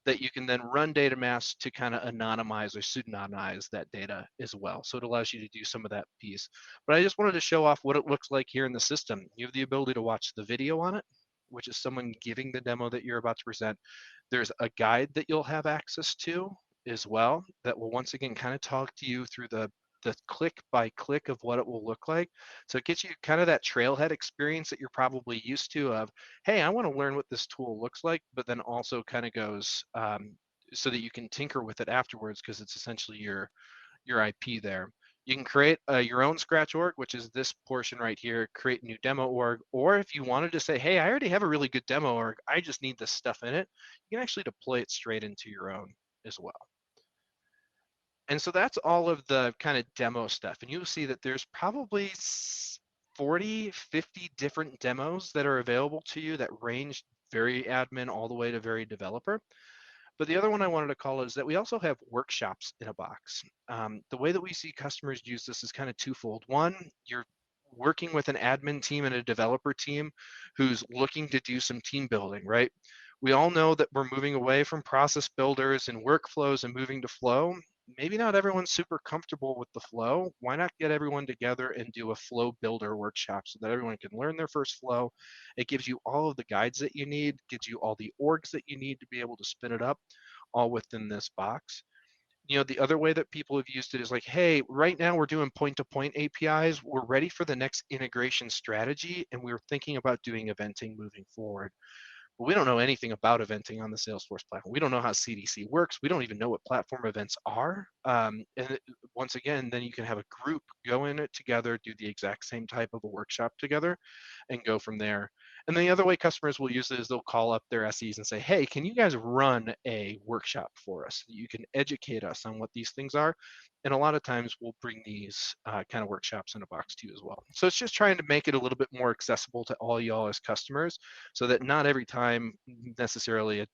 that you can then run data mask to kind of anonymize or pseudonymize that data as well. So it allows you to do some of that piece. But I just wanted to show off what it looks like here in the system. You have the ability to watch the video on it, which is someone giving the demo that you're about to present. There's a guide that you'll have access to as well that will once again kind of talk to you through the click by click of what it will look like. So it gets you kind of that trailhead experience that you're probably used to of, hey, I want to learn what this tool looks like, but then also kind of goes so that you can tinker with it afterwards, because it's essentially your IP there. You can create your own scratch org, which is this portion right here, create new demo org, or if you wanted to say, hey, I already have a really good demo org, I just need this stuff in it, you can actually deploy it straight into your own as well. And so that's all of the kind of demo stuff. And you'll see that there's probably 40, 50 different demos that are available to you that range very admin all the way to very developer. But the other one I wanted to call is that we also have workshops in a box. The way that we see customers use this is kind of twofold. One, you're working with an admin team and a developer team who's looking to do some team building, right? We all know that we're moving away from process builders and workflows and moving to flow. Maybe not everyone's super comfortable with the flow. Why not get everyone together and do a flow builder workshop so that everyone can learn their first flow? It gives you all of the guides that you need, gives you all the orgs that you need to be able to spin it up, all within this box. You know, the other way that people have used it is like, hey, right now we're doing point-to-point APIs. We're ready for the next integration strategy, and we're thinking about doing eventing moving forward. But we don't know anything about eventing on the Salesforce platform. We don't know how CDC works. We don't even know what platform events are. Once again, then you can have a group go in it together, do the exact same type of a workshop together, and go from there. And then the other way customers will use it is they'll call up their SEs and say, hey, can you guys run a workshop for us? You can educate us on what these things are. And a lot of times we'll bring these kind of workshops in a box too as well. So it's just trying to make it a little bit more accessible to all y'all as customers, so that not every time necessarily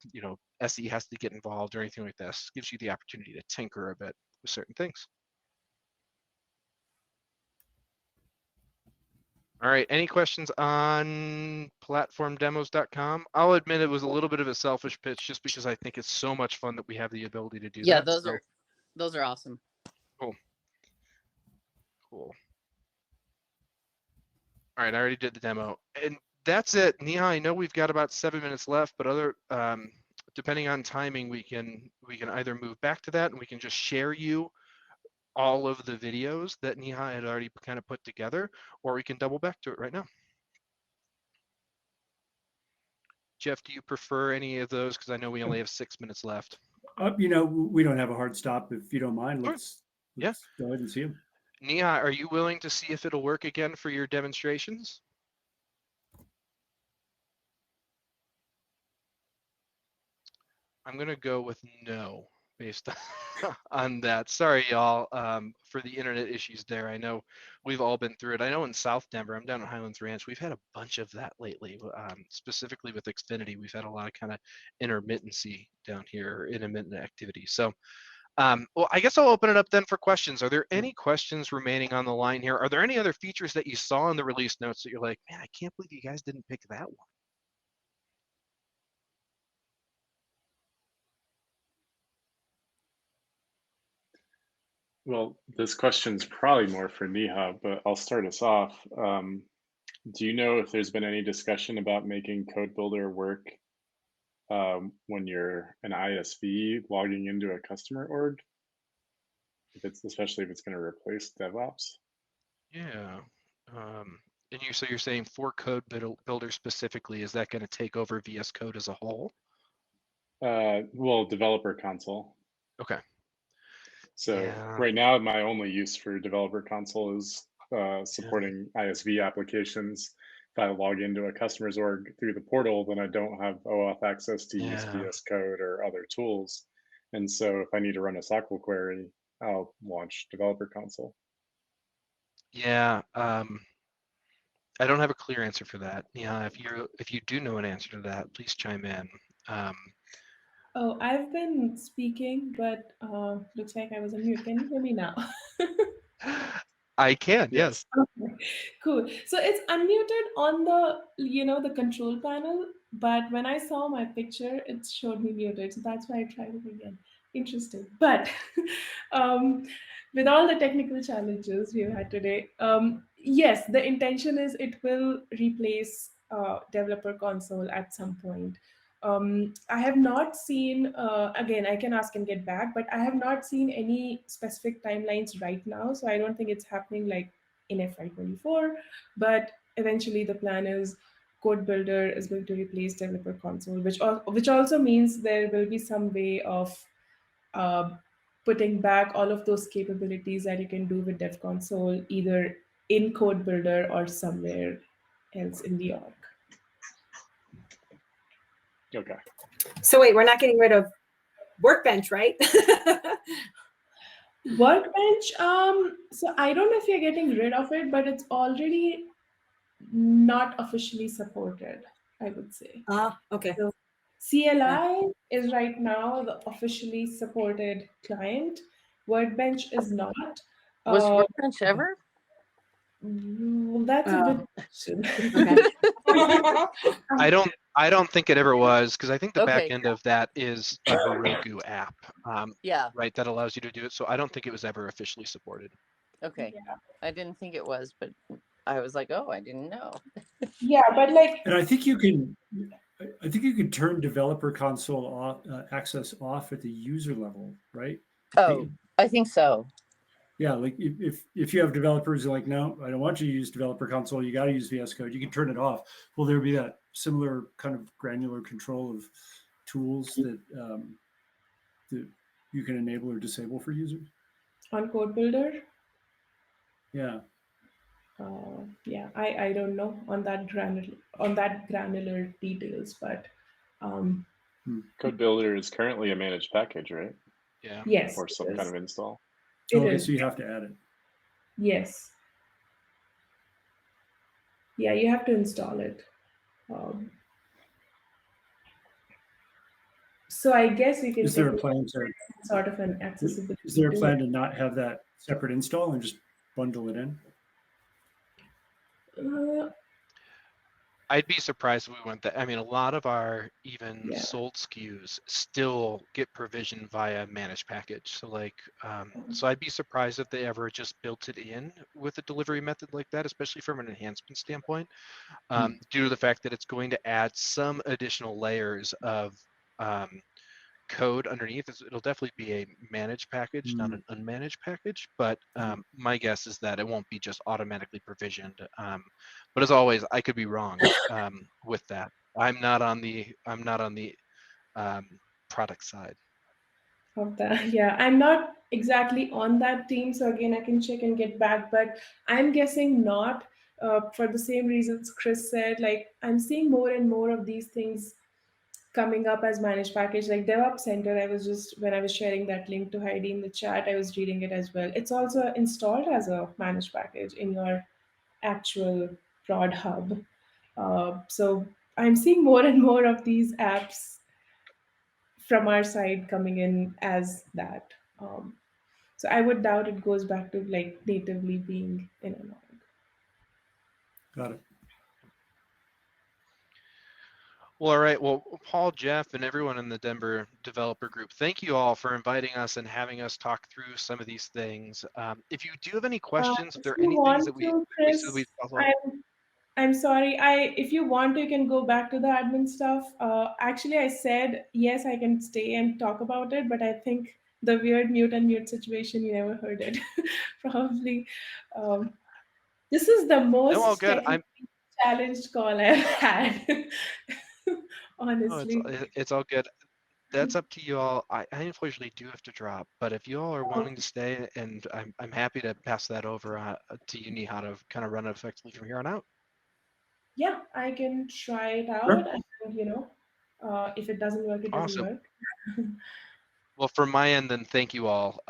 SE has to get involved or anything like this. It gives you the opportunity to tinker a bit with certain things. All right, any questions on platformdemos.com? I'll admit it was a little bit of a selfish pitch just because I think it's so much fun that we have the ability to do that. Yeah, those are awesome. Cool. All right, I already did the demo. And that's it. Neha, I know we've got about 7 minutes left, but depending on timing, we can either move back to that and we can just share you all of the videos that Neha had already kind of put together, or we can double back to it right now. Jeff, do you prefer any of those? Because I know we only have 6 minutes left. We don't have a hard stop. If you don't mind, let's go ahead and see them. Neha, are you willing to see if it'll work again for your demonstrations? I'm gonna go with no based on that. Sorry, y'all, for the internet issues there. I know we've all been through it. I know in South Denver, I'm down at Highlands Ranch, we've had a bunch of that lately. Specifically with Xfinity, we've had a lot of kind of intermittency down here, intermittent activity. So, well, I guess I'll open it up then for questions. Are there any questions remaining on the line here? Are there any other features that you saw in the release notes that you're like, man, I can't believe you guys didn't pick that one? Well, this question's probably more for Neha, but I'll start us off. Do you know if there's been any discussion about making Code Builder work when you're an ISV logging into a customer org? Especially if it's going to replace DevOps? Yeah. And so you're saying for Code Builder specifically, is that going to take over VS Code as a whole? Well, Developer Console. Okay. So Yeah. right now, my only use for Developer Console is supporting ISV applications. If I log into a customer's org through the portal, then I don't have OAuth access to use VS Code or other tools. And so if I need to run a SQL query, I'll launch Developer Console. Yeah. I don't have a clear answer for that. Yeah, if you do know an answer to that, please chime in. Oh, I've been speaking, but looks like I was on mute. Can you hear me now? I can, yes. Okay, cool. So it's unmuted on the, the control panel, but when I saw my picture, it showed me muted. So that's why I tried it again. Interesting. But with all the technical challenges we've had today, yes, the intention is it will replace Developer Console at some point. I have not seen, again, I can ask and get back, but I have not seen any specific timelines right now. So I don't think it's happening like in FY24, but eventually the plan is Code Builder is going to replace Developer Console, which also means there will be some way of uh, putting back all of those capabilities that you can do with Dev Console, either in Code Builder or somewhere else in the org. Okay. So wait, we're not getting rid of Workbench, right? Workbench, so I don't know if you're getting rid of it, but it's already not officially supported, I would say. Okay. So CLI is right now the officially supported client. Workbench is not. Was Workbench ever? That's a good question. Okay. I don't think it ever was, because I think the back Okay. end of that is a Heroku app, Yeah. right, that allows you to do it. So I don't think it was ever officially supported. Okay. Yeah. I didn't think it was, but I was like, oh, I didn't know. Yeah, but like, And I think you can turn Developer Console off, access off at the user level, right? Oh, I think so. Yeah, like if you have developers who are like, no, I don't want you to use Developer Console, you got to use VS Code, you can turn it off. Well, there'll be that similar kind of granular control of tools that that you can enable or disable for users. on Code Builder, Yeah. yeah, I don't know on that granular details, but Code Builder is currently a managed package, right? Yeah. yes, Or some kind of install. it Okay, is. so you have to add it. Yes. Yeah, you have to install it. So I guess we can Is there a take plan to sort of an accessibility. is there a to plan it. to not have that separate install and just bundle it in? I'd be surprised if we went that. I mean, a lot of our even Yeah. sold SKUs still get provisioned via managed package. So like, so I'd be surprised if they ever just built it in with a delivery method like that, especially from an enhancement standpoint, due to the fact that it's going to add some additional layers of code underneath. It'll definitely be a managed package, not an unmanaged package, but my guess is that it won't be just automatically provisioned. But as always, I could be wrong with that. I'm not on the product side Of that. Yeah, I'm not exactly on that team, so again, I can check and get back, but I'm guessing not, for the same reasons Chris said. Like, I'm seeing more and more of these things coming up as managed package. Like DevOps Center, when I was sharing that link to Heidi in the chat, I was reading it as well. It's also installed as a managed package in your actual prod hub. So I'm seeing more and more of these apps from our side coming in as that. So I would doubt it goes back to like natively being in an org. Got it. Well, all right. Well, Paul, Jeff, and everyone in the Denver developer group, thank you all for inviting us and having us talk through some of these things. If you do have any questions, if If there are you any things want that we to, said Chris, we'd follow up. I'm sorry. If you want to, you can go back to the admin stuff. Actually, I said yes, I can stay and talk about it, but I think the weird mute and mute situation, you never heard it. Probably. This is the No, all most good. technically challenged call I've had. No, Honestly. it's all good. That's up to you all. I unfortunately do have to drop, but if you all are wanting to stay, and I'm happy to pass that over to you, Neha, to kind of run it effectively from here on out. Yeah, I can try it out, Sure. and if it doesn't work, it doesn't Awesome. work. Well, from my end, then thank you all.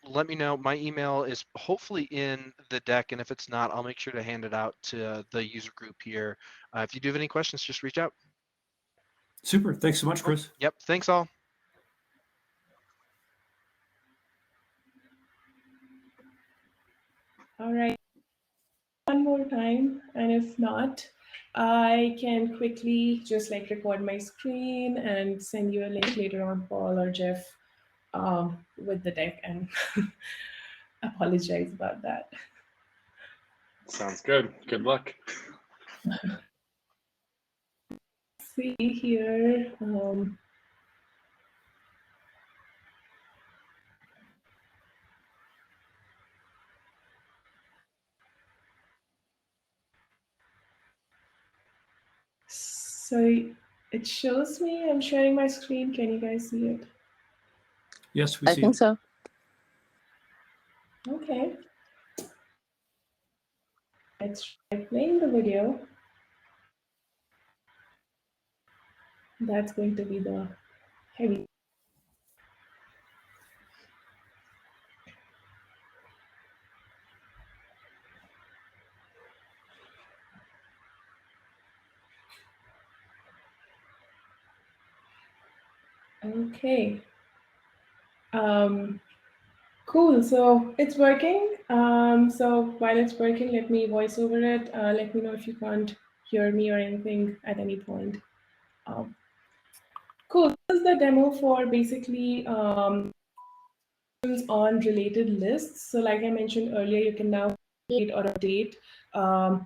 Let me know. My email is hopefully in the deck, and if it's not, I'll make sure to hand it out to the user group here. If you do have any questions, just reach out. Super. Thanks so much, Chris. Yep. Thanks all. All right, one more time, and if not, I can quickly just like record my screen and send you a link later on, Paul or Jeff, with the deck, and apologize about that. Sounds good. Good luck. See here. So it shows me I'm sharing my screen. Can you guys see it? Yes, we I see think it. so. Okay. Let's try playing the video. That's going to be the heavy. Okay. Cool. So it's working. So while it's working, let me voice over it. Let me know if you can't hear me or anything at any point. Cool. This is the demo for basically on related lists. So like I mentioned earlier, you can now create or update. Um,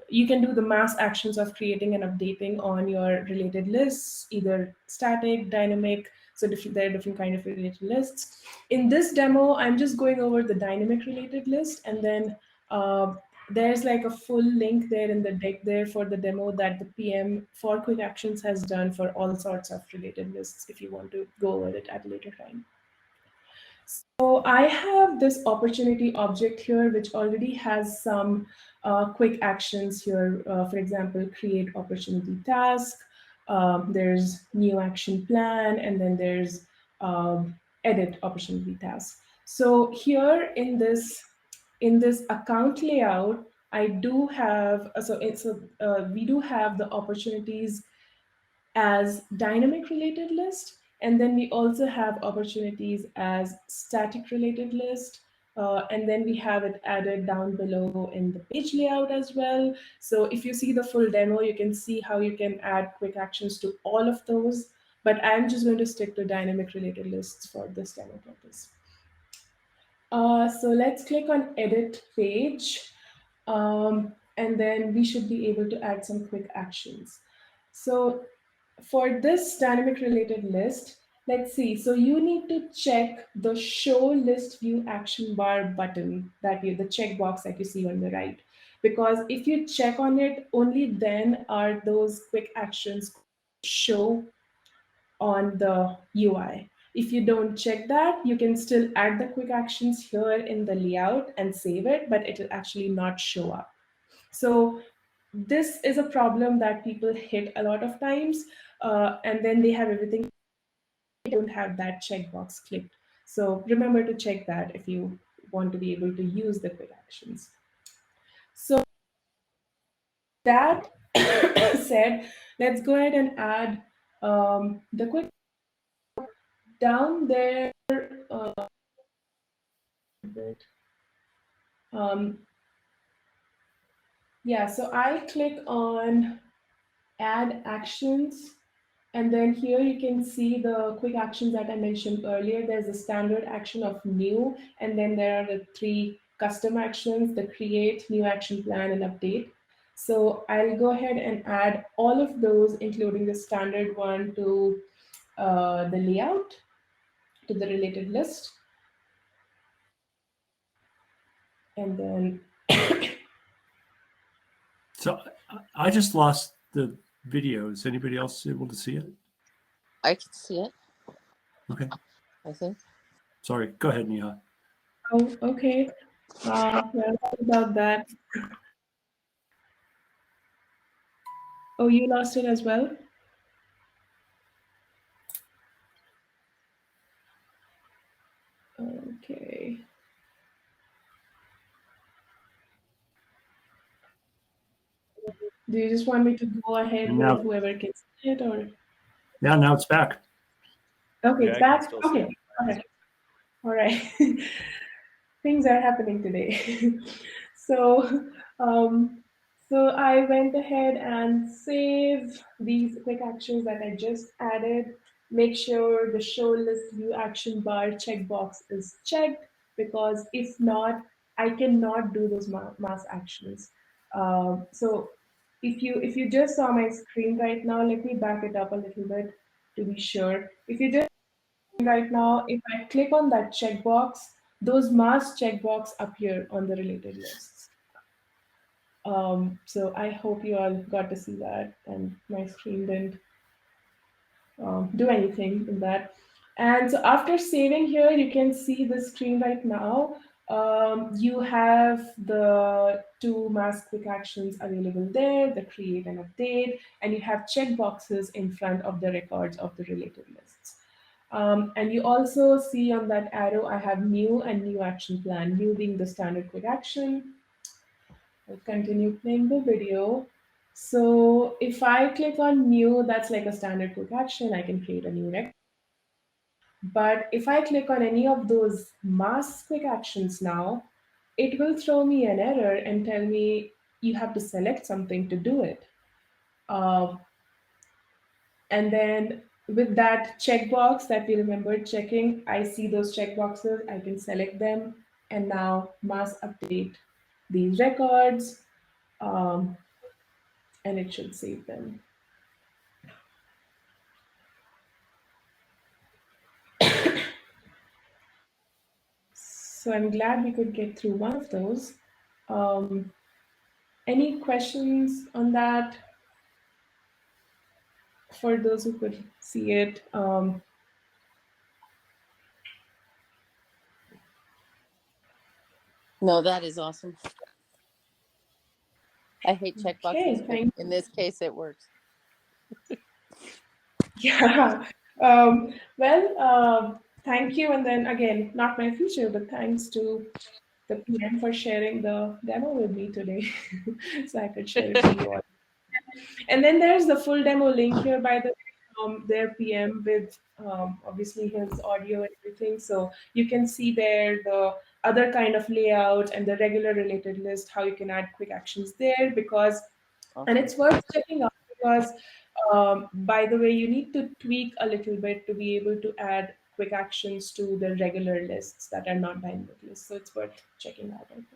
you can do the mass actions of creating and updating on your related lists, either static, dynamic. So there are different kind of related lists. In this demo, I'm just going over the dynamic related list, and then there's like a full link there in the deck there for the demo that the PM for Quick Actions has done for all sorts of related lists if you want to go over it at a later time. So I have this opportunity object here, which already has some quick actions here. For example, create opportunity task. There's new action plan, and then there's edit opportunity task. So here in this account layout, I do have we do have the opportunities as dynamic related list. And then we also have opportunities as static related list. And then we have it added down below in the page layout as well. So if you see the full demo, you can see how you can add quick actions to all of those. But I'm just going to stick to dynamic related lists for this demo purpose. So let's click on edit page. And then we should be able to add some quick actions. So for this dynamic related list, let's see. So you need to check the show list view action bar button, the checkbox that you see on the right. Because if you check on it, only then are those quick actions show on the UI. If you don't check that, you can still add the quick actions here in the layout and save it, but it will actually not show up. So this is a problem that people hit a lot of times. and then they have everything. They don't have that checkbox clicked. So remember to check that if you want to be able to use the quick actions. So that said, let's go ahead and add the quick down there. Yeah, so I click on add actions, and then here you can see the quick actions that I mentioned earlier. There's a standard action of new, and then there are the 3 custom actions, the create, new action plan, and update. So I'll go ahead and add all of those, including the standard one, to the layout, to the related list. And then So I just lost the video. Is anybody else able to see it? I can see it, Okay. I think. Sorry. Go ahead, Neha. oh, okay. Well, sorry about that. Oh, you lost it as well? Okay. Do you just want me to go ahead No. with whoever can see it, or? Yeah, now it's back. Okay, Yeah, it's I can back. still see Okay, it. okay, all right. Things are happening today. So, um, so I went ahead and saved these quick actions that I just added. Make sure the show list view action bar checkbox is checked, because if not, I cannot do those mass actions. So if you just saw my screen right now, let me back it up a little bit to be sure. If you just right now, if I click on that checkbox, those mass checkbox appear on the related lists. So I hope you all got to see that, and my screen didn't do anything in that. And so after saving here, you can see the screen right now. You have the 2 mass quick actions available there, the create and update, and you have checkboxes in front of the records of the related lists. And you also see on that arrow, I have new and new action plan, new being the standard quick action. I'll continue playing the video. So if I click on new, that's like a standard quick action. I can create a new record. But if I click on any of those mass quick actions now, it will throw me an error and tell me you have to select something to do it. And then with that checkbox that we remember checking, I see those checkboxes, I can select them, and now mass update these records, and it should save them. So I'm glad we could get through one of those. Any questions on that for those who could see it? No, that is awesome. I hate Okay, checkboxes, but thank in this case, it works. Yeah. Thank you. And then again, not my feature, but thanks to the PM for sharing the demo with me today, so I could share it to you all. And then there's the full demo link here, by the way, their PM with obviously his audio and everything. So you can see there the other kind of layout and the regular related list, how you can add quick actions there, because, and it's worth checking out, because by the way, you need to tweak a little bit to be able to add quick actions to the regular lists that are not dynamic lists. So it's worth checking out, I think.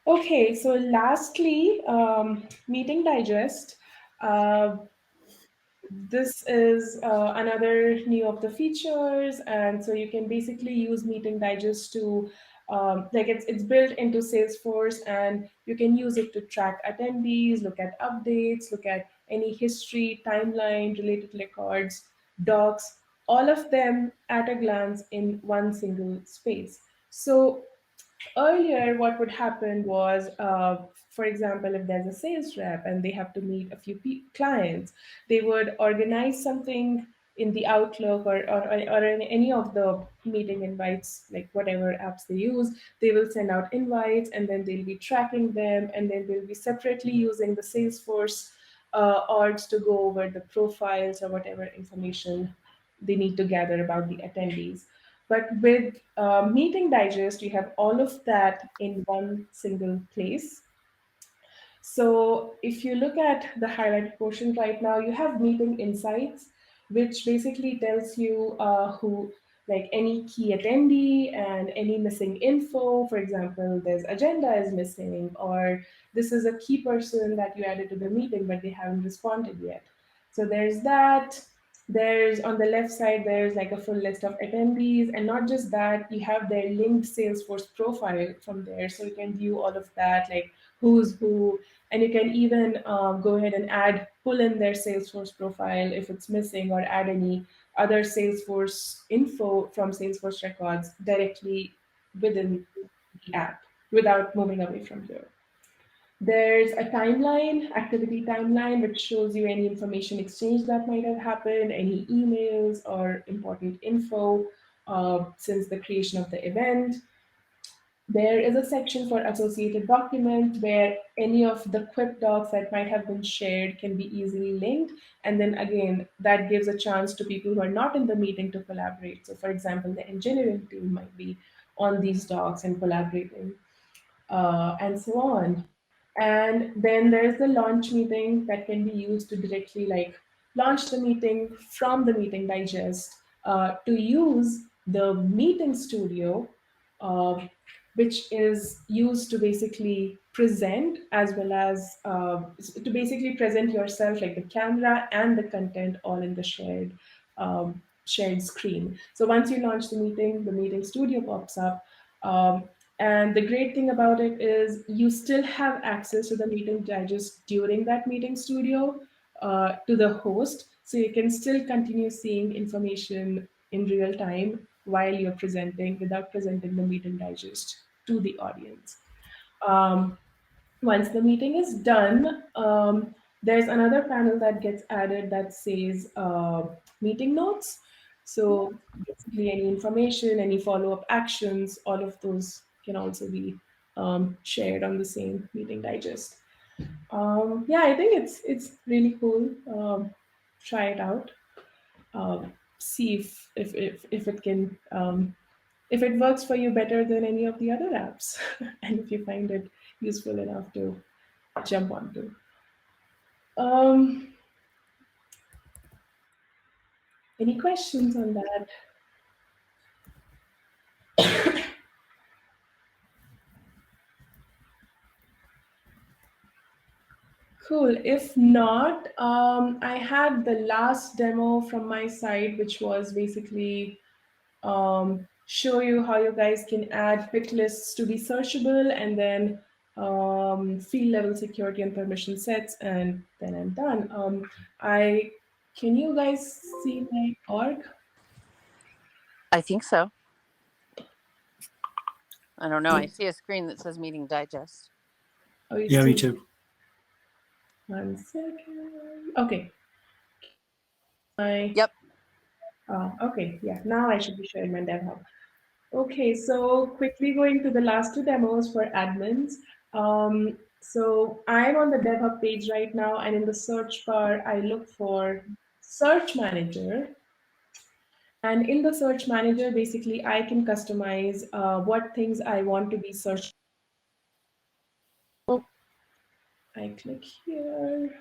Okay, so lastly, Meeting Digest. This is another new of the features, and so you can basically use Meeting Digest to like it's built into Salesforce, and you can use it to track attendees, look at updates, look at any history, timeline, related records, docs, all of them at a glance in one single space. So earlier, what would happen was for example, if there's a sales rep and they have to meet a few clients, they would organize something in the Outlook or in any of the meeting invites, like whatever apps they use. They will send out invites, and then they'll be tracking them, and then they'll be separately using the Salesforce orgs to go over the profiles or whatever information they need to gather about the attendees. But with Meeting Digest, you have all of that in one single place. So if you look at the highlighted portion right now, you have Meeting Insights, which basically tells you who, like any key attendee and any missing info. For example, there's agenda is missing, or this is a key person that you added to the meeting, but they haven't responded yet. So there's that. There's on the left side, there's like a full list of attendees, and not just that, you have their linked Salesforce profile from there. So you can view all of that, like who's who, and you can even go ahead and pull in their Salesforce profile if it's missing, or add any other Salesforce info from Salesforce records directly within the app without moving away from here. There's a timeline, activity timeline, which shows you any information exchange that might have happened, any emails or important info since the creation of the event. There is a section for associated document where any of the Quip docs that might have been shared can be easily linked. And then again, that gives a chance to people who are not in the meeting to collaborate. So for example, the engineering team might be on these docs and collaborating, and so on. And then there's the launch meeting that can be used to directly launch the meeting from the Meeting Digest, to use the meeting studio, uh, which is used to basically present, as well as to basically present yourself, like the camera and the content all in the shared screen. So once you launch the meeting studio pops up. And the great thing about it is you still have access to the Meeting Digest during that meeting studio, to the host. So you can still continue seeing information in real time while you're presenting, without presenting the Meeting Digest to the audience. Once the meeting is done, there's another panel that gets added that says meeting notes. So basically any information, any follow-up actions, all of those can also be shared on the same Meeting Digest. Yeah, I think it's really cool. Try it out. See if it can, if it works for you better than any of the other apps, and if you find it useful enough to jump onto. Any questions on that? Cool. If not, I had the last demo from my side, which was basically show you how you guys can add pick lists to be searchable, and then field level security and permission sets, and then I'm done. Can you guys see my org? I think so. I don't know. I see a screen that says Meeting Digest. Oh, you Yeah, me still- too. 1 second. Okay. Yep. Okay, yeah, now I should be sharing my dev hub. Okay, so quickly going to the last two demos for admins. So I'm on the dev hub page right now, and in the search bar, I look for Search Manager. And in the Search Manager, basically, I can customize what things I want to be searched. I click here.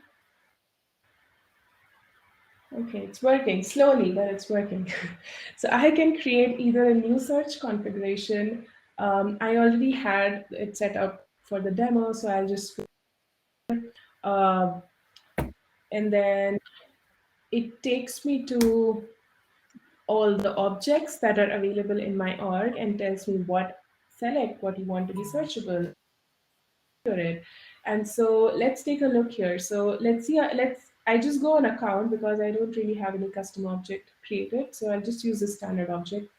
Okay, it's working slowly, but it's working. So I can create either a new search configuration. I already had it set up for the demo, so I'll just, and then it takes me to all the objects that are available in my org and tells me select what you want to be searchable. And so let's take a look here. So let's see, I just go on account because I don't really have any custom object created. So I'll just use the standard object.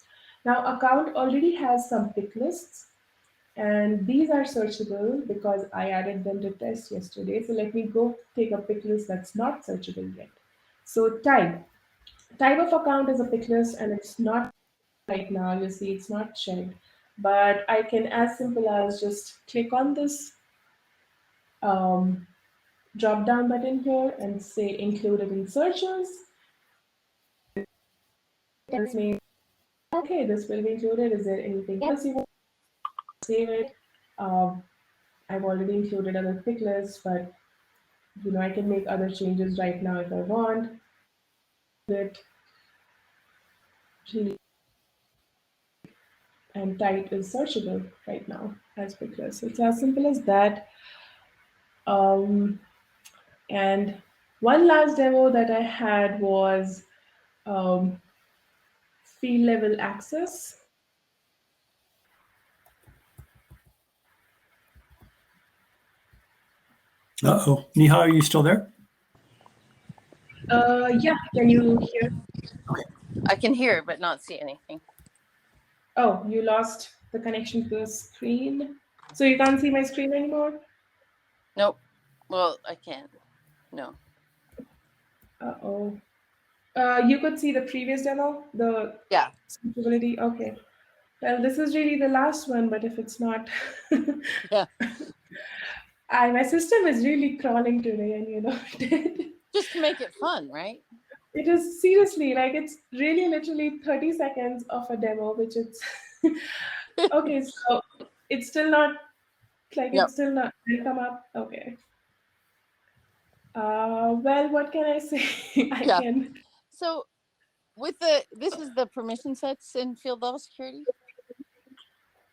Now account already has some pick lists. And these are searchable because I added them to test yesterday. So let me go take a pick list that's not searchable yet. So type of account is a pick list, and it's not right now. You see, it's not checked. But I can, as simple as just click on this drop down button here and say included in searches. Tells me, okay, this will be included. Is there anything else you want to save it? I've already included other pick lists, but I can make other changes right now if I want. It really, and type is searchable right now as pick list. So it's as simple as that. And one last demo that I had was field level access. Uh-oh. Neha, are you still there? Yeah, can you hear? I can hear but not see anything. Oh, you lost the connection to the screen. So you can't see my screen anymore? Nope. Well, I can't. No. Uh-oh. You could see the previous demo, the Yeah. searchability. Okay. Well, this is really the last one, but if it's not, Yeah. my system is really crawling today, and Just to make it fun, right? it is seriously like it's really literally 30 seconds of a demo, which it's okay. So it's still not like Yep. it's still not will come up. Okay. Well, what can I say? I Yeah. can. So with this is the permission sets in field level security?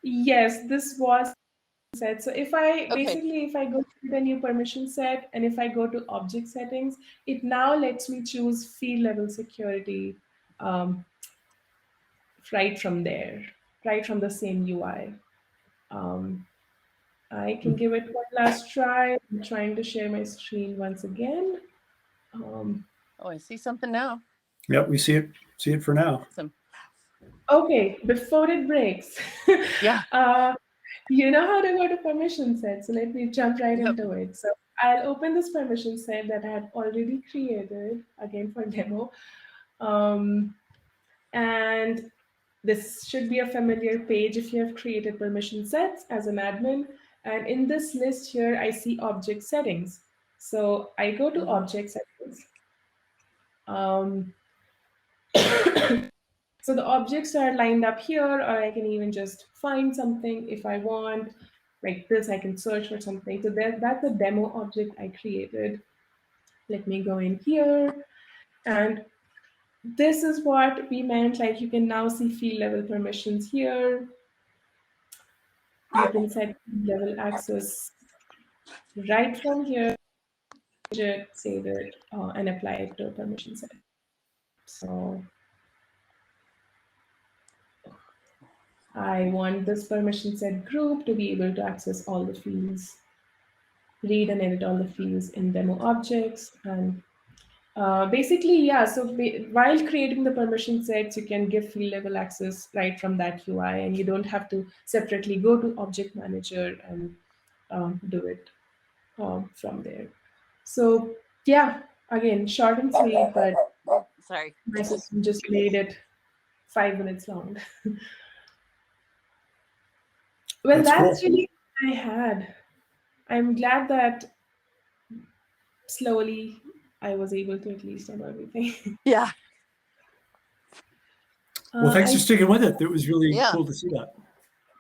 Yes, this was set. So if I Okay. if I go to the new permission set and if I go to object settings, it now lets me choose field level security right from there, right from the same UI. I can give it one last try. I'm trying to share my screen once again. Oh, I see something now. Yep, we see it. See it for now. Awesome. Okay, before it breaks, Yeah. you know how to go to permission set. So let me jump right Yep. into it. So I'll open this permission set that I had already created again for demo. And this should be a familiar page if you have created permission sets as an admin. And in this list here, I see object settings. So I go to object settings. So the objects are lined up here, or I can even just find something if I want. Like this, I can search for something. So that's a demo object I created. Let me go in here. And this is what we meant. Like you can now see field level permissions here. You can set field level access right from here, save it, and apply it to a permission set. So I want this permission set group to be able to access all the fields, read and edit all the fields in demo objects. And basically, yeah, so while creating the permission sets, you can give field level access right from that UI, and you don't have to separately go to Object Manager and do it from there. So yeah, again, short and sweet, but Sorry. my system just made it 5 minutes long. Well, that's cool. really what I had. I'm glad that slowly I was able to at least demo everything. Yeah. Well, thanks I for sticking with it. It was really Yeah. cool to see that.